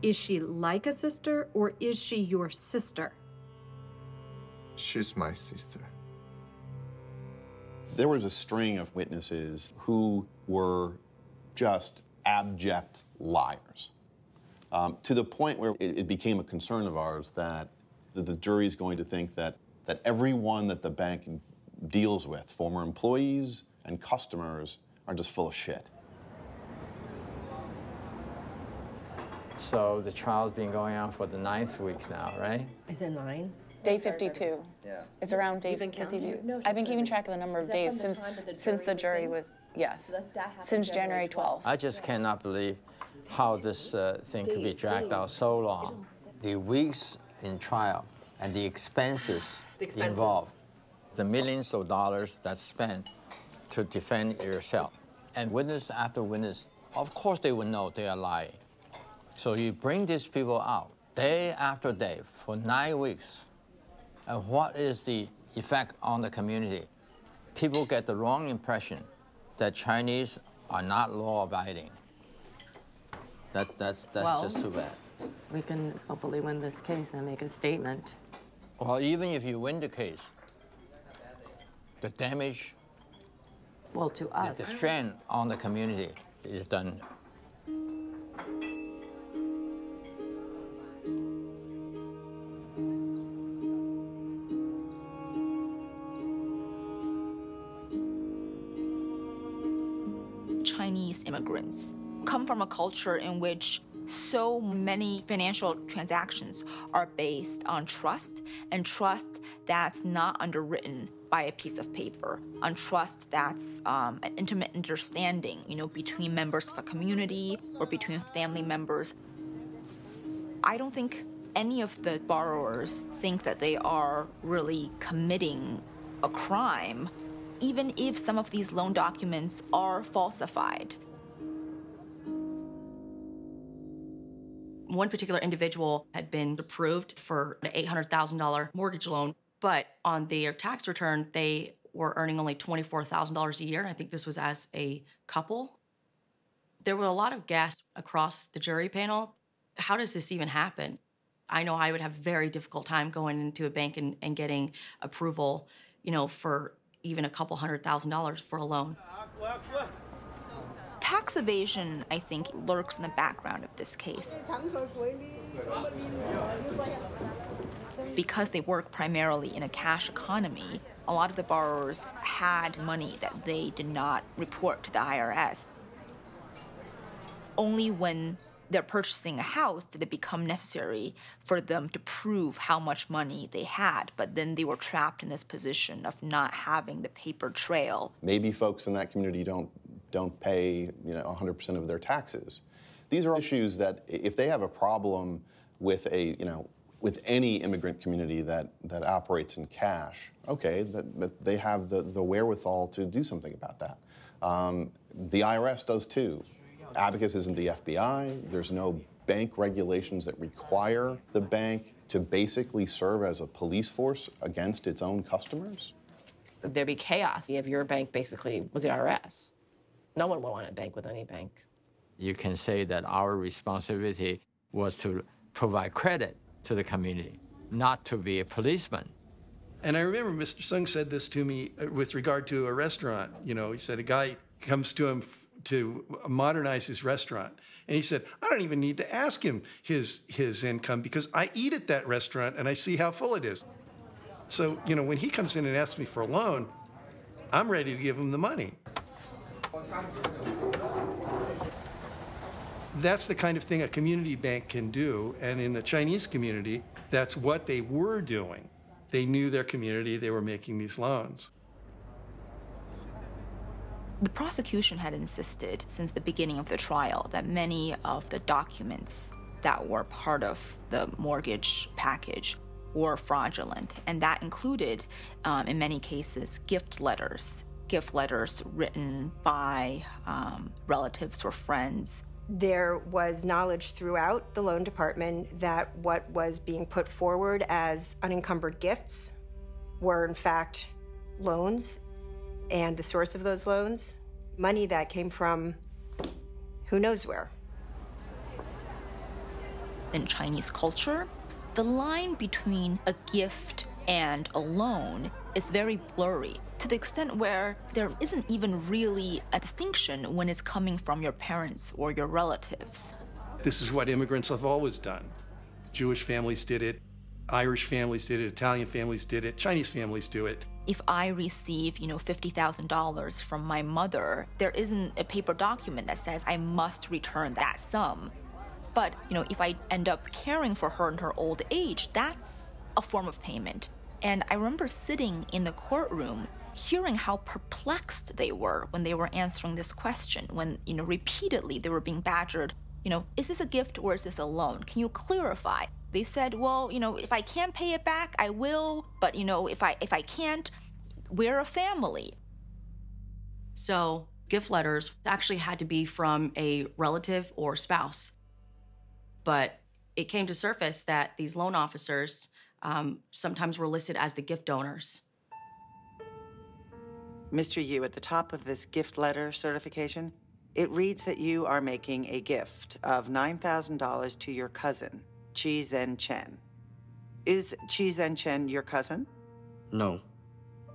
Is she like a sister or is she your sister? She's my sister. There was a string of witnesses who were just abject liars, to the point where it became a concern of ours that the jury is going to think that everyone that the bank deals with, former employees and customers, are just full of shit. So the trial's been going on for the 9th week now, right? Is it 9? Day 52. Yeah. It's around day 52. No, I've been keeping track of the number of days since the jury was, yes, since January 12th. I just cannot believe how this thing could be dragged out so long. The weeks in trial and the expenses involved, the millions of dollars that's spent to defend yourself. And witness after witness, of course they would know they are lying. So you bring these people out day after day for 9 weeks. And what is the effect on the community? People get the wrong impression that Chinese are not law-abiding. That's well, just too bad. We can hopefully win this case and make a statement. Well, even if you win the case, the damage, well, to us, the strain on the community is done. Chinese immigrants come from a culture in which so many financial transactions are based on trust, and trust that's not underwritten by a piece of paper, on trust that's an intimate understanding, between members of a community or between family members. I don't think any of the borrowers think that they are really committing a crime, even if some of these loan documents are falsified. One particular individual had been approved for an $800,000 mortgage loan, but on their tax return, they were earning only $24,000 a year. I think this was as a couple. There were a lot of gasps across the jury panel. How does this even happen? I know I would have a very difficult time going into a bank and getting approval, for even a couple $100,000 for a loan. Tax evasion, I think, lurks in the background of this case. Because they work primarily in a cash economy, a lot of the borrowers had money that they did not report to the IRS. Only when they're purchasing a house did it become necessary for them to prove how much money they had, but then they were trapped in this position of not having the paper trail. Maybe folks in that community don't pay 100% of their taxes. These are issues that if they have a problem with with any immigrant community that operates in cash, okay, that they have the wherewithal to do something about that. The IRS does too. Abacus isn't the FBI. There's no bank regulations that require the bank to basically serve as a police force against its own customers. There'd be chaos if your bank basically was the IRS. No one would want to bank with any bank. You can say that our responsibility was to provide credit to the community, not to be a policeman. And I remember Mr. Sung said this to me with regard to a restaurant. You know, he said a guy comes to him to modernize his restaurant. And he said, I don't even need to ask him his income because I eat at that restaurant and I see how full it is. So, you know, when he comes in and asks me for a loan, I'm ready to give him the money. That's the kind of thing a community bank can do. And in the Chinese community, that's what they were doing. They knew their community, they were making these loans. The prosecution had insisted since the beginning of the trial that many of the documents that were part of the mortgage package were fraudulent, and that included, in many cases, gift letters written by relatives or friends. There was knowledge throughout the loan department that what was being put forward as unencumbered gifts were in fact loans, and the source of those loans, money that came from who knows where. In Chinese culture, the line between a gift and a loan is very blurry, to the extent where there isn't even really a distinction when it's coming from your parents or your relatives. This is what immigrants have always done. Jewish families did it, Irish families did it, Italian families did it, Chinese families do it. If I receive, $50,000 from my mother, there isn't a paper document that says I must return that sum. But, if I end up caring for her in her old age, that's a form of payment. And I remember sitting in the courtroom hearing how perplexed they were when they were answering this question, when, repeatedly they were being badgered, is this a gift or is this a loan? Can you clarify? They said, well, if I can pay it back, I will, but, if I can't, we're a family. So gift letters actually had to be from a relative or spouse. But it came to surface that these loan officers sometimes were listed as the gift donors. Mr. Yu, at the top of this gift letter certification, it reads that you are making a gift of $9,000 to your cousin, Chi Zhen Chen. Is Chi Zhen Chen your cousin? No.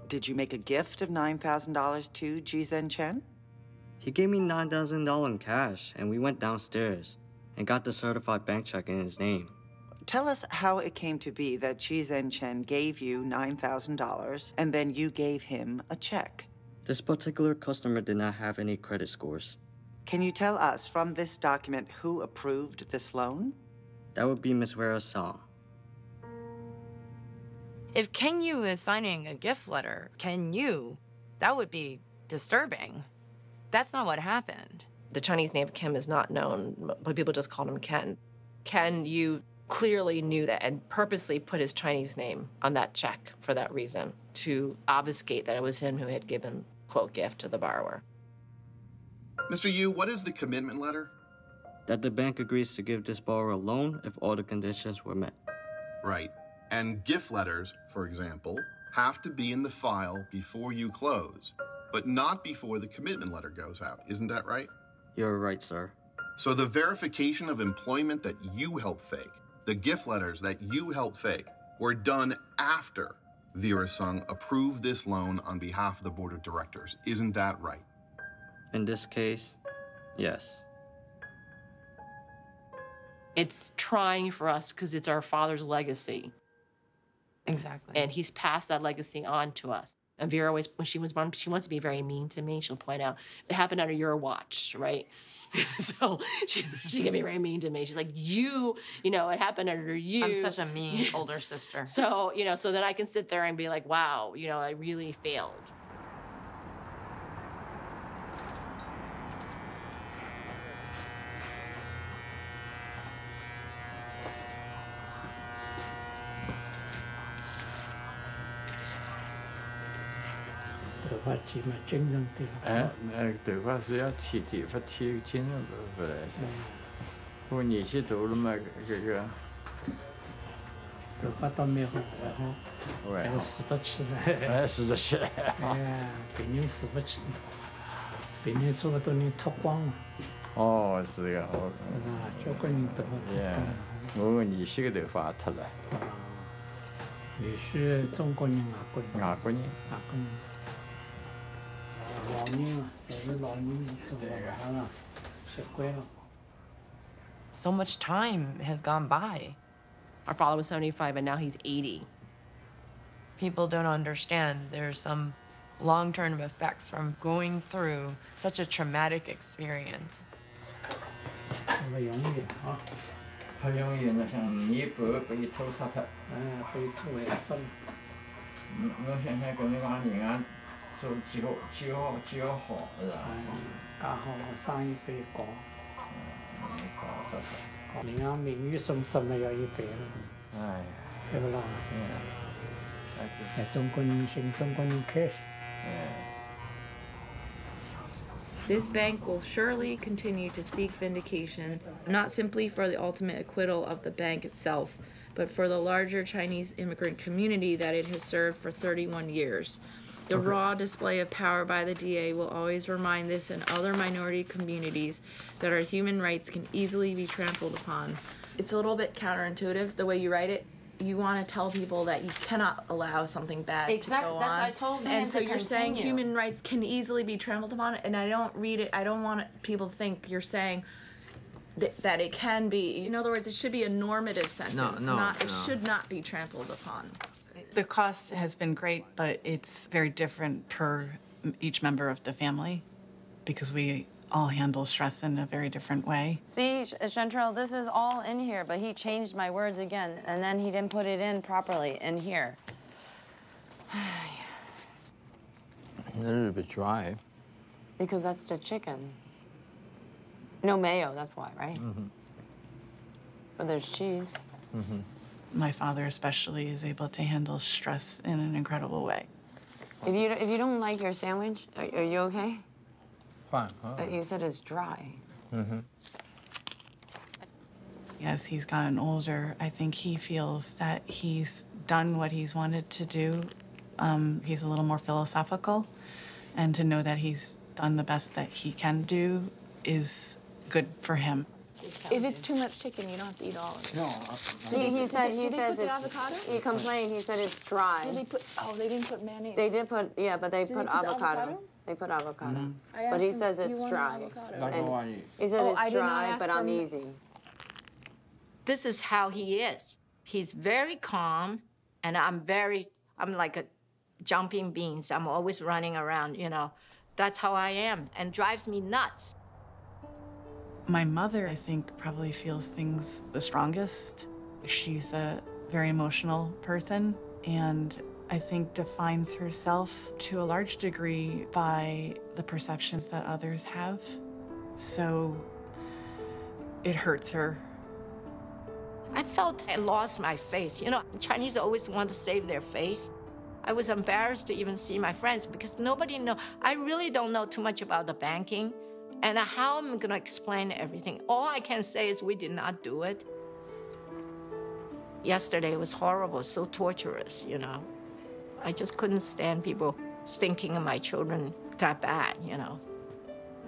Did you make a gift of $9,000 to Chi Zhen Chen? He gave me $9,000 in cash, and we went downstairs and got the certified bank check in his name. Tell us how it came to be that Chi Zhen Chen gave you $9,000 and then you gave him a check. This particular customer did not have any credit scores. Can you tell us from this document who approved this loan? That would be Ms. Vera Sa. If Ken Yu is signing a gift letter, that would be disturbing. That's not what happened. The Chinese name Kim is not known, but people just called him Ken. Ken Yu clearly knew that and purposely put his Chinese name on that check for that reason, to obfuscate that it was him who had given, quote, gift to the borrower. Mr. Yu, what is the commitment letter? That the bank agrees to give this borrower a loan if all the conditions were met. Right. And gift letters, for example, have to be in the file before you close, but not before the commitment letter goes out. Isn't that right? You're right, sir. So the verification of employment that you helped fake, the gift letters that you helped fake, were done after Vera Sung approved this loan on behalf of the board of directors. Isn't that right? In this case, yes. It's trying for us because it's our father's legacy. Exactly. And he's passed that legacy on to us. And Vera always, when she was born, she wants to be very mean to me. She'll point out, it happened under your watch, right? So she can be very mean to me. She's like, it happened under you. I'm such a mean older sister. So, so that I can sit there and be like, wow, I really failed. 我个儿媳个头发也秃了。你是中国人、外国人？外国人。外国人。老人了，侪是老人做饭了，习惯了。So much time has gone by. Our father was 75 and now he's 80. People don't understand there's some long-term effects from going through such a traumatic experience. 不容易啊！不容易，那像年半被偷杀脱。被偷还杀。我想想，搿能讲人家做几好是吧？刚好生意非搞。搞死脱。人家名誉损失嘛要有赔了。哎。对不啦？中国人心，中国人开心。This bank will surely continue to seek vindication, not simply for the ultimate acquittal of the bank itself, but for the larger Chinese immigrant community that it has served for 31 years. The raw display of power by the DA will always remind this and other minority communities that our human rights can easily be trampled upon. It's a little bit counterintuitive the way you write it. You want to tell people that you cannot allow something bad to go on. That's what I told him. And so you're saying human rights can easily be trampled upon, and I don't read it. I don't want people to think you're saying that it can be. In other words, it should be a normative sentence. It should not be trampled upon. The cost has been great, but it's very different per each member of the family because we all handle stress in a very different way. See, Chantrell, this is all in here, but he changed my words again, and then he didn't put it in properly in here. A little bit dry. Because that's the chicken. No mayo, that's why, right? Mm-hmm. But there's cheese. Mm-hmm. My father especially is able to handle stress in an incredible way. If you don't like your sandwich, are you okay? Fine. You said it's dry. Mm-hmm. As he's gotten older, I think he feels that he's done what he's wanted to do. He's a little more philosophical, and to know that he's done the best that he can do is good for him. If it's too much chicken, you don't have to eat all of it. No. He says it's. He complained. He said it's dry. Did they put? Oh, they didn't put mayonnaise. They did put. Yeah, but they put avocado. They put avocado. Mm-hmm. But he says it's dry. And he said it's dry, but I'm easy. This is how he is. He's very calm, and I'm like a jumping beans. I'm always running around, you know. That's how I am, and drives me nuts. My mother, I think, probably feels things the strongest. She's a very emotional person, and I think defines herself to a large degree by the perceptions that others have. So it hurts her. I felt I lost my face. You know, Chinese always want to save their face. I was embarrassed to even see my friends because nobody knows. I really don't know too much about the banking and how I'm going to explain everything. All I can say is we did not do it. Yesterday was horrible, so torturous, you know. I just couldn't stand people thinking of my children that bad, you know.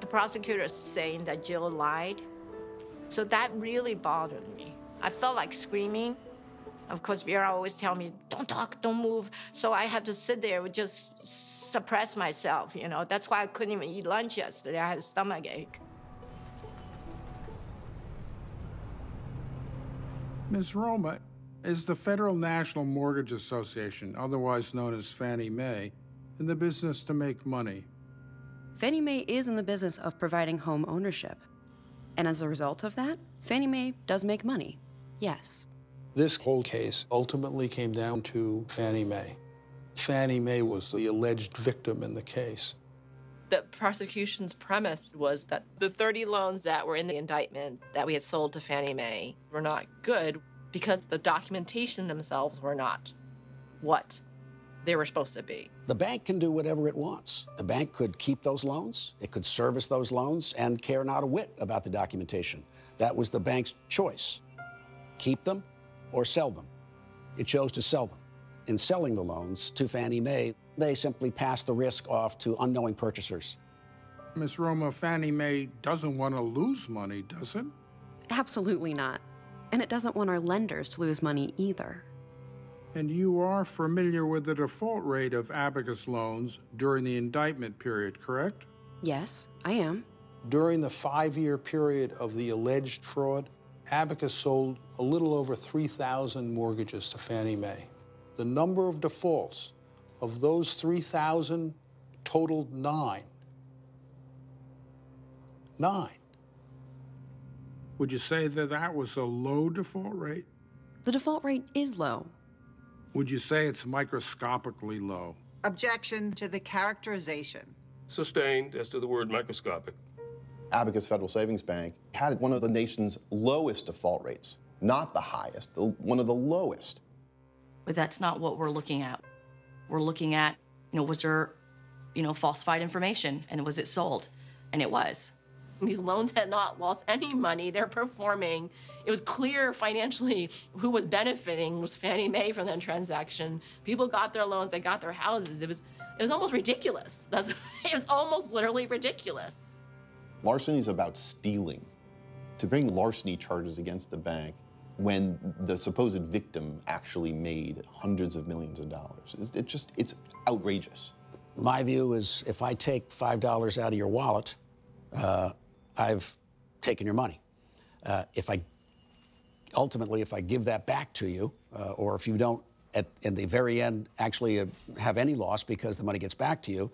The prosecutor is saying that Jill lied. So that really bothered me. I felt like screaming. Of course, Vera always tell me, don't talk, don't move. So I had to sit there and just suppress myself, you know. That's why I couldn't even eat lunch yesterday. I had a stomach ache. Ms. Roma, is the Federal National Mortgage Association, otherwise known as Fannie Mae, in the business to make money? Fannie Mae is in the business of providing home ownership. And as a result of that, Fannie Mae does make money, yes. This whole case ultimately came down to Fannie Mae. Fannie Mae was the alleged victim in the case. The prosecution's premise was that the 30 loans that were in the indictment that we had sold to Fannie Mae were not good because the documentation themselves were not what they were supposed to be. The bank can do whatever it wants. The bank could keep those loans, it could service those loans, and care not a whit about the documentation. That was the bank's choice. Keep them or sell them. It chose to sell them. In selling the loans to Fannie Mae, they simply passed the risk off to unknowing purchasers. Ms. Roma, Fannie Mae doesn't want to lose money, does it? Absolutely not. And it doesn't want our lenders to lose money either. And you are familiar with the default rate of Abacus loans during the indictment period, correct? Yes, I am. During the 5-year period of the alleged fraud, Abacus sold a little over 3,000 mortgages to Fannie Mae. The number of defaults of those 3,000 totaled 9. 9. Would you say that that was a low default rate? The default rate is low. Would you say it's microscopically low? Objection to the characterization. Sustained as to the word microscopic. Abacus Federal Savings Bank had one of the nation's lowest default rates, not the highest, one of the lowest. But that's not what we're looking at. We're looking at, was there, falsified information, and was it sold? And it was. These loans had not lost any money. They're performing. It was clear financially who was benefiting was Fannie Mae from that transaction. People got their loans, they got their houses. It was almost ridiculous. It was almost literally ridiculous. Larceny is about stealing. To bring larceny charges against the bank when the supposed victim actually made hundreds of millions of dollars, it's outrageous. My view is if I take $5 out of your wallet, I've taken your money. If I give that back to you, or if you don't at the very end actually have any loss because the money gets back to you,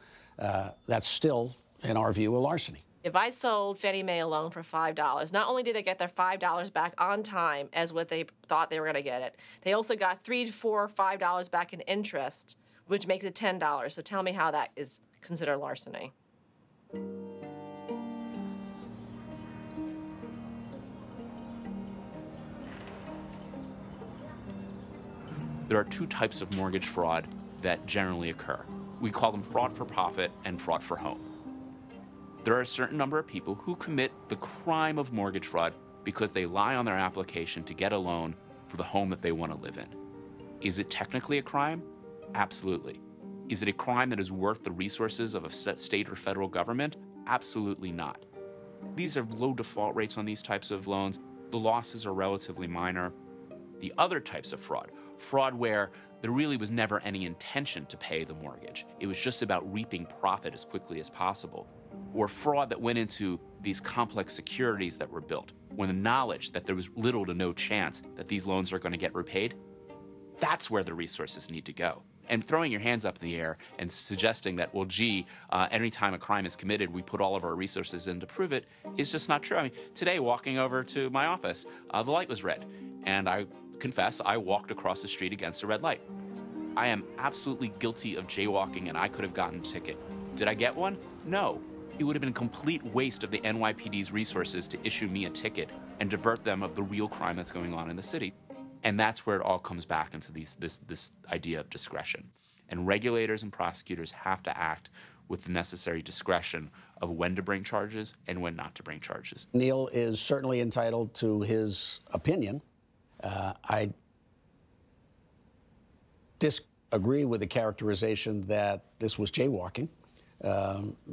that's still, in our view, a larceny. If I sold Fannie Mae a loan for $5, not only did they get their $5 back on time as what they thought they were going to get it, they also got $3, $4, $5 back in interest, which makes it $10. So tell me how that is considered larceny. There are two types of mortgage fraud that generally occur. We call them fraud for profit and fraud for home. There are a certain number of people who commit the crime of mortgage fraud because they lie on their application to get a loan for the home that they want to live in. Is it technically a crime? Absolutely. Is it a crime that is worth the resources of a state or federal government? Absolutely not. These are low default rates on these types of loans. The losses are relatively minor. The other types of fraud where there really was never any intention to pay the mortgage. It was just about reaping profit as quickly as possible. Or fraud that went into these complex securities that were built when the knowledge that there was little to no chance that these loans are going to get repaid. That's where the resources need to go. And throwing your hands up in the air and suggesting that, well, any time a crime is committed, we put all of our resources in to prove it is just not true. I mean, today, walking over to my office, the light was red. And I confess, I walked across the street against a red light. I am absolutely guilty of jaywalking, and I could have gotten a ticket. Did I get one? No. It would have been a complete waste of the NYPD's resources to issue me a ticket and divert them of the real crime that's going on in the city. And that's where it all comes back into this idea of discretion. And regulators and prosecutors have to act with the necessary discretion of when to bring charges and when not to bring charges. Neil is certainly entitled to his opinion. I disagree with the characterization that this was jaywalking.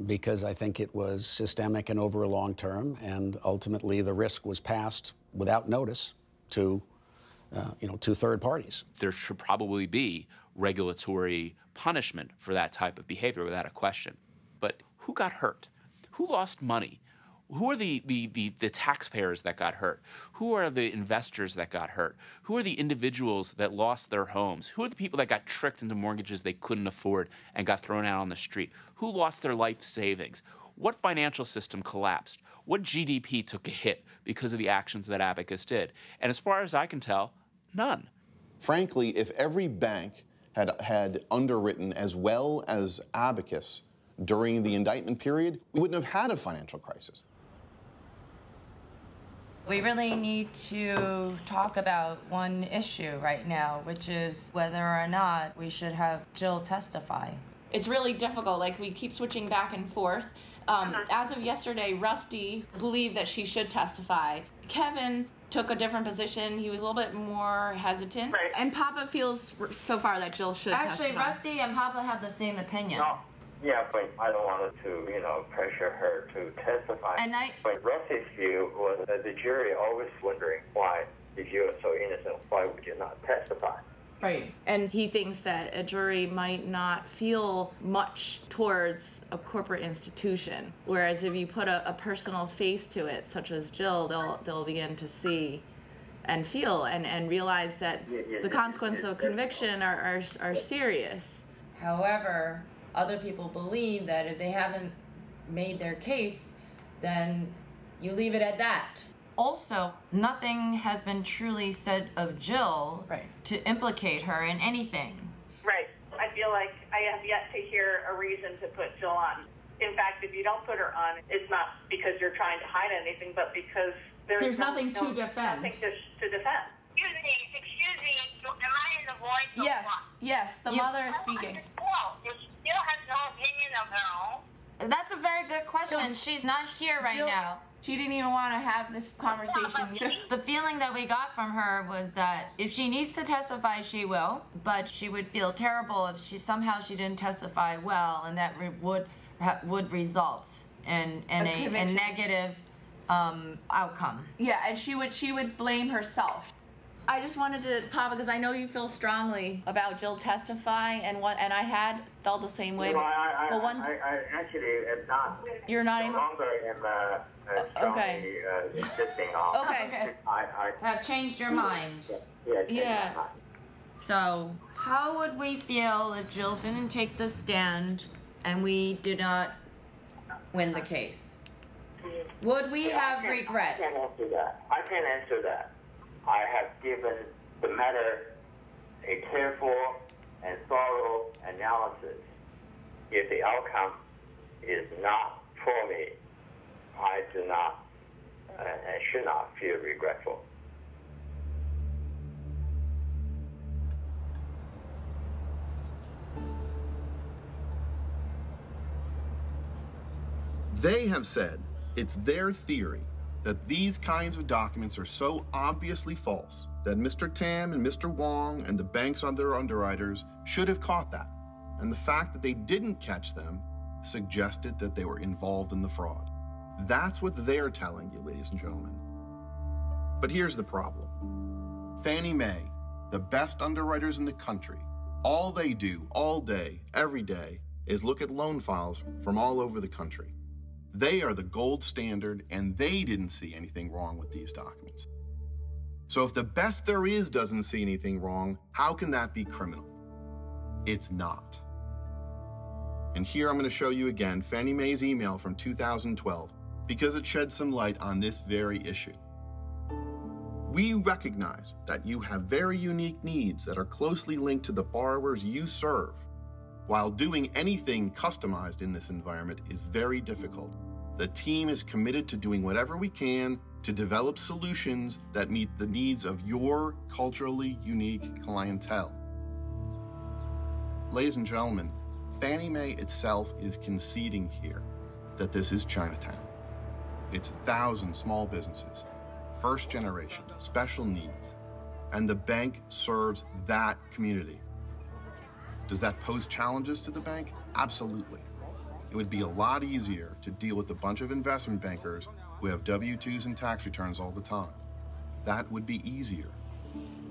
Because I think it was systemic and over a long term, and ultimately the risk was passed without notice to third parties. There should probably be regulatory punishment for that type of behavior without a question. But who got hurt? Who lost money? Who are the taxpayers that got hurt? Who are the investors that got hurt? Who are the individuals that lost their homes? Who are the people that got tricked into mortgages they couldn't afford and got thrown out on the street? Who lost their life savings? What financial system collapsed? What GDP took a hit because of the actions that Abacus did? And as far as I can tell, none. Frankly, if every bank had underwritten as well as Abacus during the indictment period, we wouldn't have had a financial crisis. We really need to talk about one issue right now, which is whether or not we should have Jill testify. It's really difficult. Like, we keep switching back and forth. As of yesterday, Rusty believed that she should testify. Kevin took a different position. He was a little bit more hesitant. Right. And Papa feels so far that Jill should testify. Actually, Rusty and Papa have the same opinion. No. Yeah, but I don't want to, pressure her to testify. And but Rusty's view was that the jury always wondering why if you're so innocent, why would you not testify? Right. And he thinks that a jury might not feel much towards a corporate institution, whereas if you put a personal face to it, such as Jill, they'll begin to see and feel and realize that the consequences of conviction are serious. However, other people believe that if they haven't made their case, then you leave it at that. Also, nothing has been truly said of Jill to implicate her in anything. Right. I feel like I have yet to hear a reason to put Jill on. In fact, if you don't put her on, it's not because you're trying to hide anything, but because there's nothing to defend. Nothing to defend. Excuse me, am I in the voice? Yes, the mother is speaking. Well, Jill has no opinion of her own. That's a very good question. She's not here right now. She didn't even want to have this conversation. The feeling that we got from her was that if she needs to testify, she will, but she would feel terrible if she didn't testify well, and that would result in a negative outcome. Yeah, and she would blame herself. I just wanted to, Papa, because I know you feel strongly about Jill testifying, and I had felt the same way. I actually am not. You're not no longer strongly insisting on. Okay. I have changed your mind. Yeah. So, how would we feel if Jill didn't take the stand and we did not win the case? Would we have regrets? I can't answer that. I can't answer that. I have given the matter a careful and thorough analysis. If the outcome is not for me, I do not and should not feel regretful. They have said it's their theory that these kinds of documents are so obviously false that Mr. Tam and Mr. Wong and the bank's other underwriters should have caught that. And the fact that they didn't catch them suggested that they were involved in the fraud. That's what they're telling you, ladies and gentlemen. But here's the problem. Fannie Mae, the best underwriters in the country, all they do all day, every day, is look at loan files from all over the country. They are the gold standard, and they didn't see anything wrong with these documents. So if the best there is doesn't see anything wrong, how can that be criminal? It's not. And here I'm going to show you again Fannie Mae's email from 2012 because it sheds some light on this very issue. We recognize that you have very unique needs that are closely linked to the borrowers you serve. While doing anything customized in this environment is very difficult, the team is committed to doing whatever we can to develop solutions that meet the needs of your culturally unique clientele. Ladies and gentlemen, Fannie Mae itself is conceding here that this is Chinatown. It's 1,000 small businesses, first generation, special needs, and the bank serves that community. Does that pose challenges to the bank? Absolutely. It would be a lot easier to deal with a bunch of investment bankers who have W-2s and tax returns all the time. That would be easier.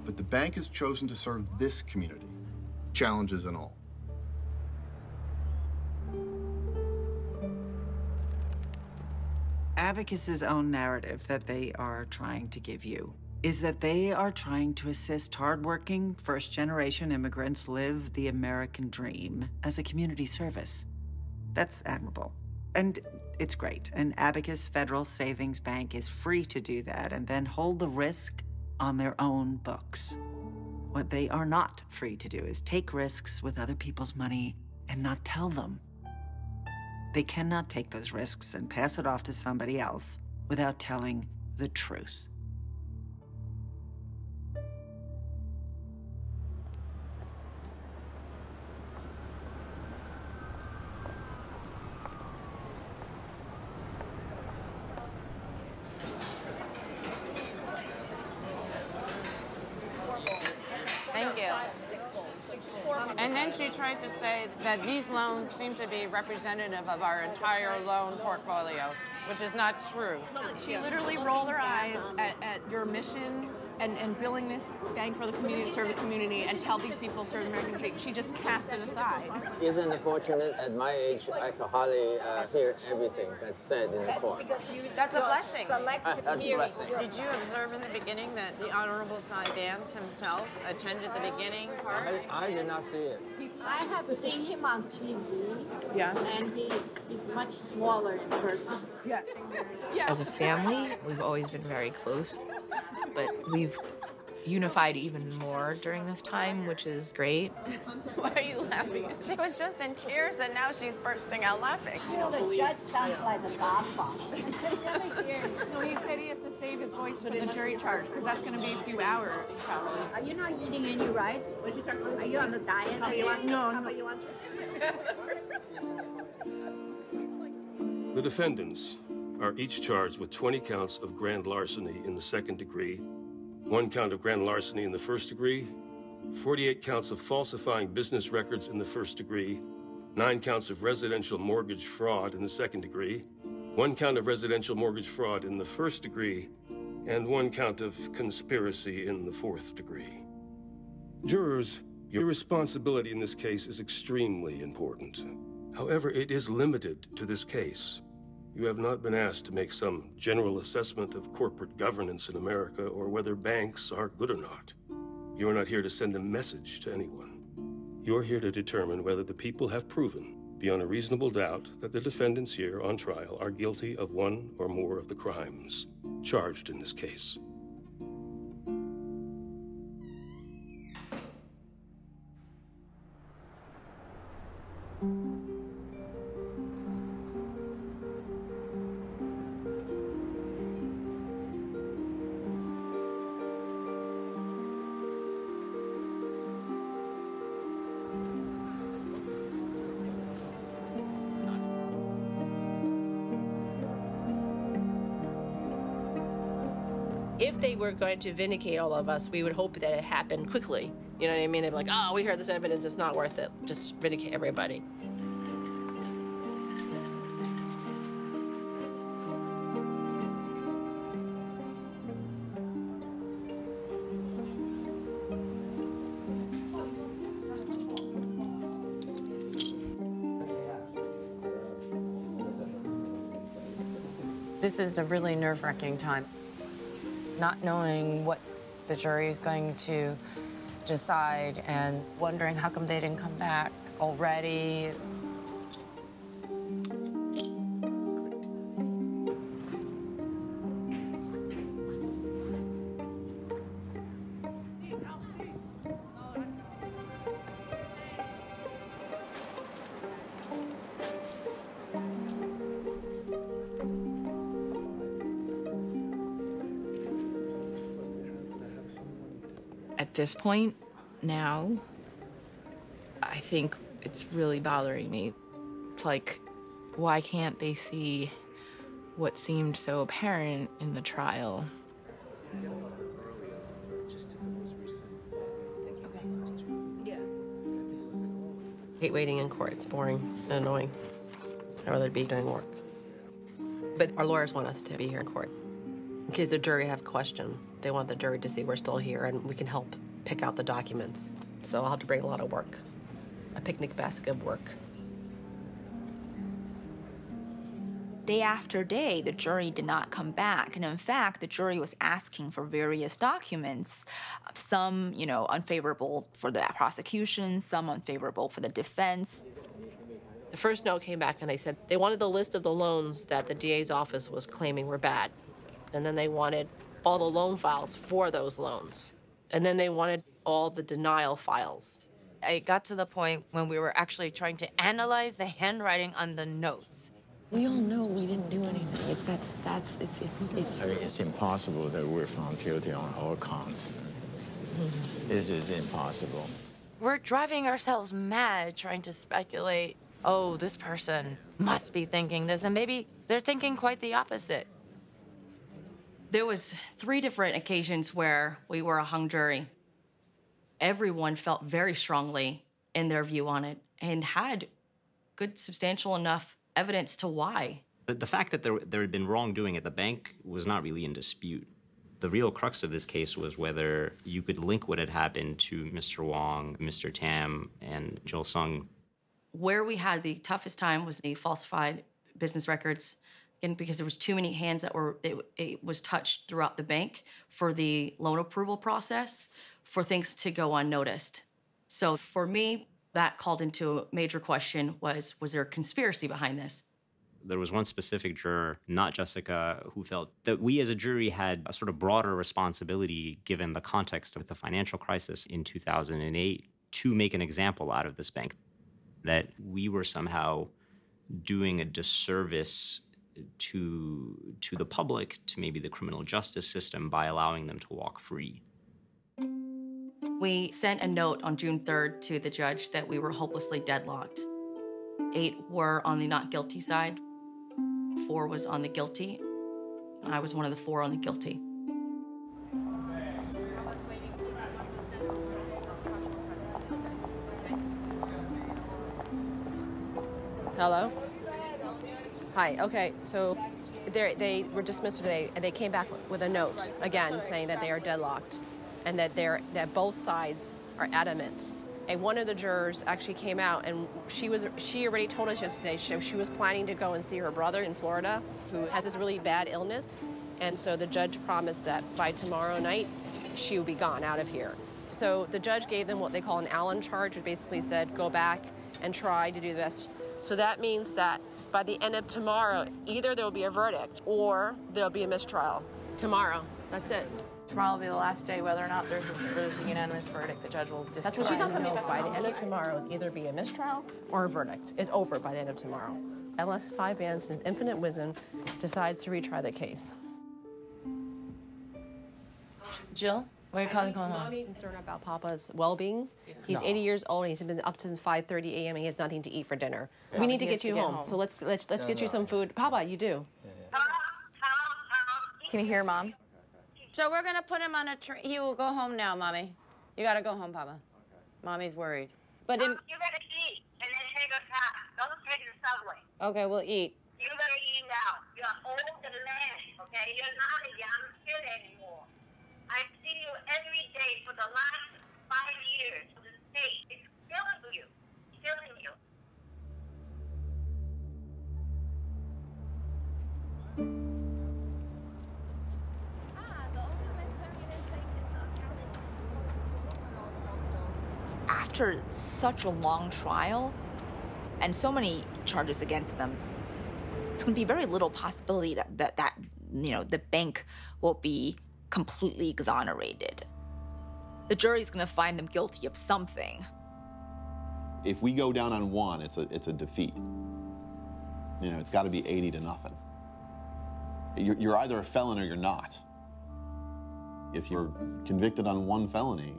But the bank has chosen to serve this community, challenges and all. Abacus's own narrative that they are trying to give you is that they are trying to assist hardworking, first-generation immigrants live the American dream as a community service. That's admirable. And it's great. And Abacus Federal Savings Bank is free to do that and then hold the risk on their own books. What they are not free to do is take risks with other people's money and not tell them. They cannot take those risks and pass it off to somebody else without telling the truth. Thank you. And then she tried to say that these loans seem to be representative of our entire loan portfolio, which is not true. She literally rolled her eyes at your mission and building this bank for the community to serve the community and to help these people serve the American dream. She just cast it aside. Isn't it fortunate at my age I could hardly hear everything that's said in the court? That's a blessing. That's a blessing. Did you observe in the beginning that the Honorable Cy Vance himself attended the beginning part? I did not see it. I have seen him on TV. Yes. And he's much smaller in person. Yeah. As a family, we've always been very close, but we've unified even more during this time, which is great. Why are you laughing? She was just in tears, and now she's bursting out laughing. You know, the judge sounds like the Godfather. No, he said he has to save his voice for the jury charge, because that's going to be a few hours, probably. Are you not eating any rice? Are you on a diet? No. The defendants are each charged with 20 counts of grand larceny in the second degree, 1 count of grand larceny in the first degree, 48 counts of falsifying business records in the first degree, 9 counts of residential mortgage fraud in the second degree, 1 count of residential mortgage fraud in the first degree, and 1 count of conspiracy in the fourth degree. Jurors, your responsibility in this case is extremely important. However, it is limited to this case. You have not been asked to make some general assessment of corporate governance in America or whether banks are good or not. You are not here to send a message to anyone. You are here to determine whether the people have proven, beyond a reasonable doubt, that the defendants here on trial are guilty of one or more of the crimes charged in this case. If they were going to vindicate all of us, we would hope that it happened quickly. You know what I mean? They'd be like, oh, we heard this evidence, it's not worth it. Just vindicate everybody. This is a really nerve-wracking time. Not knowing what the jury is going to decide and wondering how come they didn't come back already. At this point, now, I think it's really bothering me. It's like, why can't they see what seemed so apparent in the trial? I hate waiting in court. It's boring and annoying. I'd rather be doing work. But our lawyers want us to be here in court. In case the jury have a question, they want the jury to see we're still here and we can help pick out the documents. So I'll have to bring a lot of work, a picnic basket of work. Day after day, the jury did not come back. And in fact, the jury was asking for various documents, some, unfavorable for the prosecution, some unfavorable for the defense. The first note came back and they said they wanted the list of the loans that the DA's office was claiming were bad. And then they wanted all the loan files for those loans. And then they wanted all the denial files. It got to the point when we were actually trying to analyze the handwriting on the notes. We all know we didn't do anything. It's I mean, it's impossible that we're found guilty on all counts. This is impossible. We're driving ourselves mad trying to speculate, oh, this person must be thinking this, and maybe they're thinking quite the opposite. There was 3 different occasions where we were a hung jury. Everyone felt very strongly in their view on it and had good, substantial enough evidence to why. The fact that there had been wrongdoing at the bank was not really in dispute. The real crux of this case was whether you could link what had happened to Mr. Wong, Mr. Tam, and Jill Sung. Where we had the toughest time was the falsified business records, again, because there was too many hands that it was touched throughout the bank for the loan approval process for things to go unnoticed. So for me, that called into a major question was there a conspiracy behind this? There was one specific juror, not Jessica, who felt that we as a jury had a sort of broader responsibility, given the context of the financial crisis in 2008, to make an example out of this bank. That we were somehow doing a disservice to the public, to maybe the criminal justice system, by allowing them to walk free. We sent a note on June 3rd to the judge that we were hopelessly deadlocked. 8 were on the not guilty side, 4 was on the guilty. I was one of the 4 on the guilty. Hello? Hi, okay, so they were dismissed today, and they came back with a note, again, saying that they are deadlocked, and that both sides are adamant. And one of the jurors actually came out, and she already told us yesterday she was planning to go and see her brother in Florida, who has this really bad illness, and so the judge promised that by tomorrow night, she would be gone out of here. So the judge gave them what they call an Allen charge, which basically said, go back and try to do the best. So that means that by the end of tomorrow, either there will be a verdict or there'll be a mistrial. Tomorrow, that's it. Tomorrow will be the last day. Whether or not there's a unanimous verdict, the judge will decide. That's what she's not coming back. By the end of tomorrow, it's either be a mistrial or a verdict. It's over by the end of tomorrow. Unless Cy Vance, in his infinite wisdom, decides to retry the case. Jill? What are you calling on? Mommy concerned about Papa's well-being. He's 80 years old, and he's been up since 5:30 a.m. and he has nothing to eat for dinner. We need to get you home. So let's get you some food. Papa, you do. Can you hear Mom? So we're gonna put him on a train. He will go home now, Mommy. You gotta go home, Papa. Mommy's worried. But you better eat and then take a cab. Don't take the subway. Okay, we'll eat. You better eat now. You're old and man, okay? You're not a young kid anymore. I see you every day for the last 5 years. The state is killing you. Killing you. After such a long trial and so many charges against them, it's going to be very little possibility that the bank will be completely exonerated. The jury's going to find them guilty of something. If we go down on one, it's a defeat. It's got to be 80-0. You're either a felon or you're not. If you're convicted on one felony,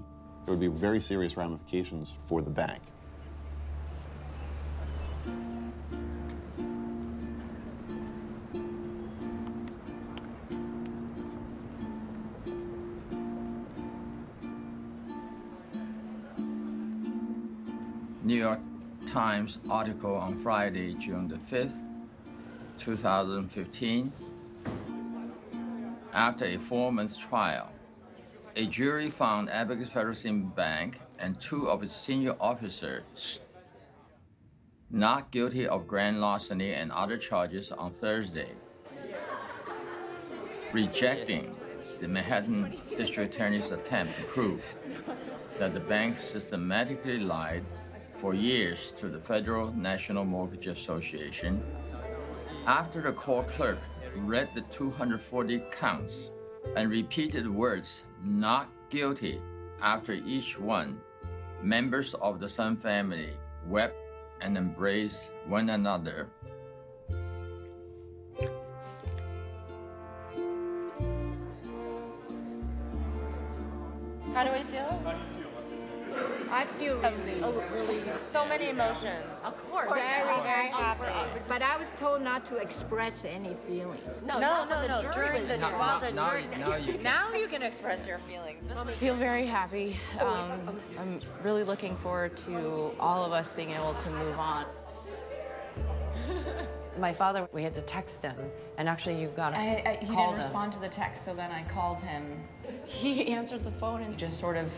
there would be very serious ramifications for the bank. New York Times article on Friday, June the 5th, 2015. After a 4-month trial, a jury found Abacus Federal Savings Bank and 2 of its senior officers not guilty of grand larceny and other charges on Thursday, rejecting the Manhattan District Attorney's attempt to prove that the bank systematically lied for years to the Federal National Mortgage Association. After the court clerk read the 240 counts and repeated words "not guilty" after each one, members of the Sun family wept and embraced one another. How do we feel? I feel really so many emotions. Of course. Very, very happy. But I was told not to express any feelings. No. During the trial, now you can express your feelings. I feel very happy. I'm really looking forward to all of us being able to move on. My father, we had to text him, and actually you got He didn't called him. respond to the text, so then I called him. He answered the phone and just sort of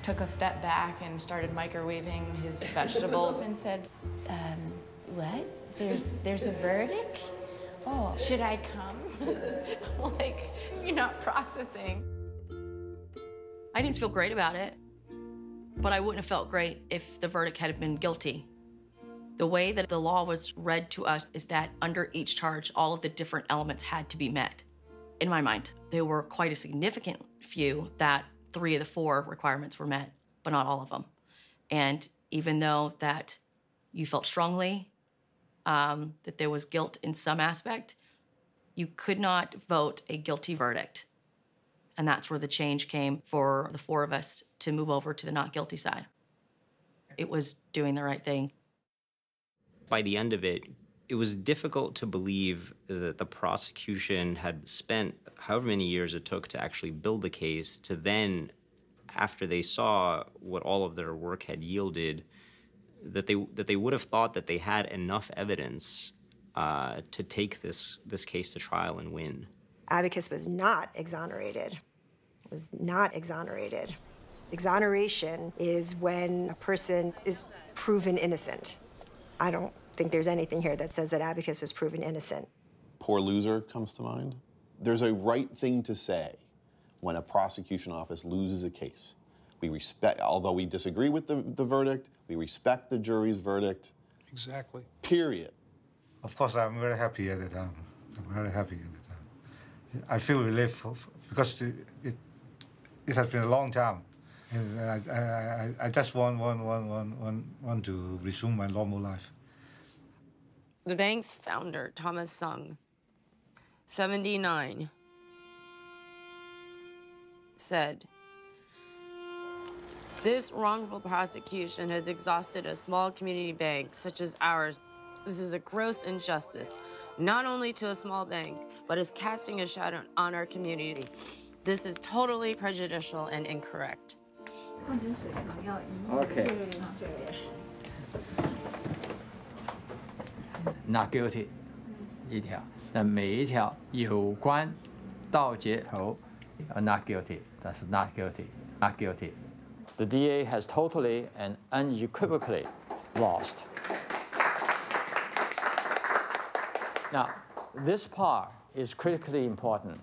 took a step back and started microwaving his vegetables and said, what? There's a verdict? Oh, should I come? Like, you're not processing. I didn't feel great about it, but I wouldn't have felt great if the verdict had been guilty. The way that the law was read to us is that under each charge, all of the different elements had to be met. In my mind, there were quite a significant few that 3 of the 4 requirements were met, but not all of them. And even though that you felt strongly that there was guilt in some aspect, you could not vote a guilty verdict. And that's where the change came for the 4 of us to move over to the not guilty side. It was doing the right thing. By the end of it, it was difficult to believe that the prosecution had spent however many years it took to actually build the case to then, after they saw what all of their work had yielded, that they would have thought that they had enough evidence to take this case to trial and win. Abacus was not exonerated. Exoneration is when a person is proven innocent. I don't think there's anything here that says that Abacus was proven innocent. Poor loser comes to mind. There's a right thing to say when a prosecution office loses a case. We respect, although we disagree with the verdict, we respect the jury's verdict. Exactly. Period. Of course, I'm very happy at the time. I'm very happy at the time. I feel relief because it has been a long time. And I just want to resume my normal life. The bank's founder, Thomas Sung, 79, said, "This wrongful prosecution has exhausted a small community bank such as ours. This is a gross injustice, not only to a small bank, but is casting a shadow on our community. This is totally prejudicial and incorrect." Okay. Not guilty 一条，但每一条有关到结头 not guilty. That's not guilty. Not guilty. The DA has totally and unequivocally lost. Now, this part is critically important.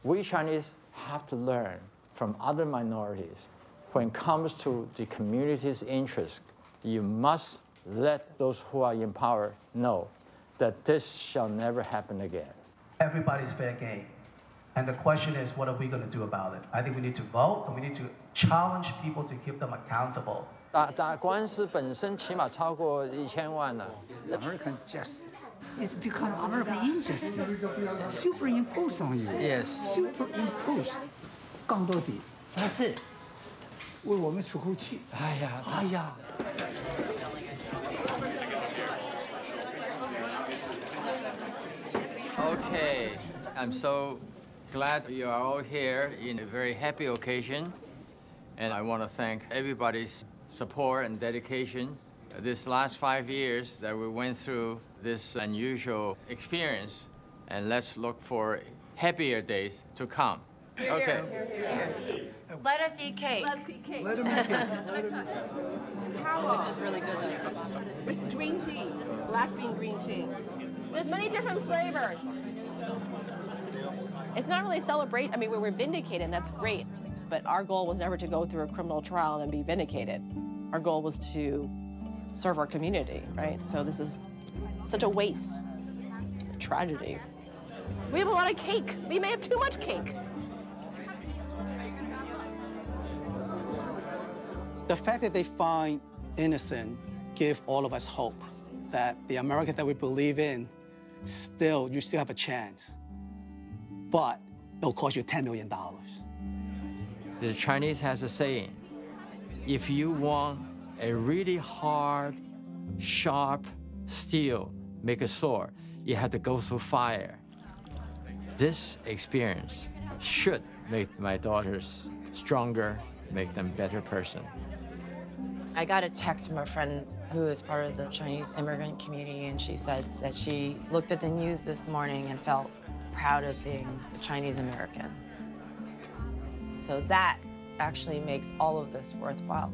We Chinese have to learn from other minorities. When it comes to the community's interest, you must let those who are in power know that this shall never happen again. Everybody's fair game. And the question is, what are we going to do about it? I think we need to vote, and we need to challenge people to keep them accountable. 打官司本身起码超过1000万了。American justice is become American injustice, superimposed on you. Yes. Superimposed. 杠到底，That's it. 为我们出口气。哎呀。Okay, I'm so glad you are all here in a very happy occasion, and I want to thank everybody's support and dedication. This last 5 years that we went through this unusual experience, and let's look for happier days to come. Okay. Let us eat cake. Let's eat cake. Let him eat cake. This is really good. It's green tea, black bean green tea. There's many different flavors. It's not really celebrate. I mean, we were vindicated, and that's great. But our goal was never to go through a criminal trial and be vindicated. Our goal was to serve our community, right? So this is such a waste. It's a tragedy. We have a lot of cake. We may have too much cake. The fact that they find innocent give all of us hope that the America that we believe in, you still have a chance. But it'll cost you $10 million. The Chinese has a saying, if you want a really hard, sharp steel, make a sword, you have to go through fire. This experience should make my daughters stronger, make them better person. I got a text from a friend who is part of the Chinese immigrant community, and she said that she looked at the news this morning and felt proud of being a Chinese American. So that actually makes all of this worthwhile.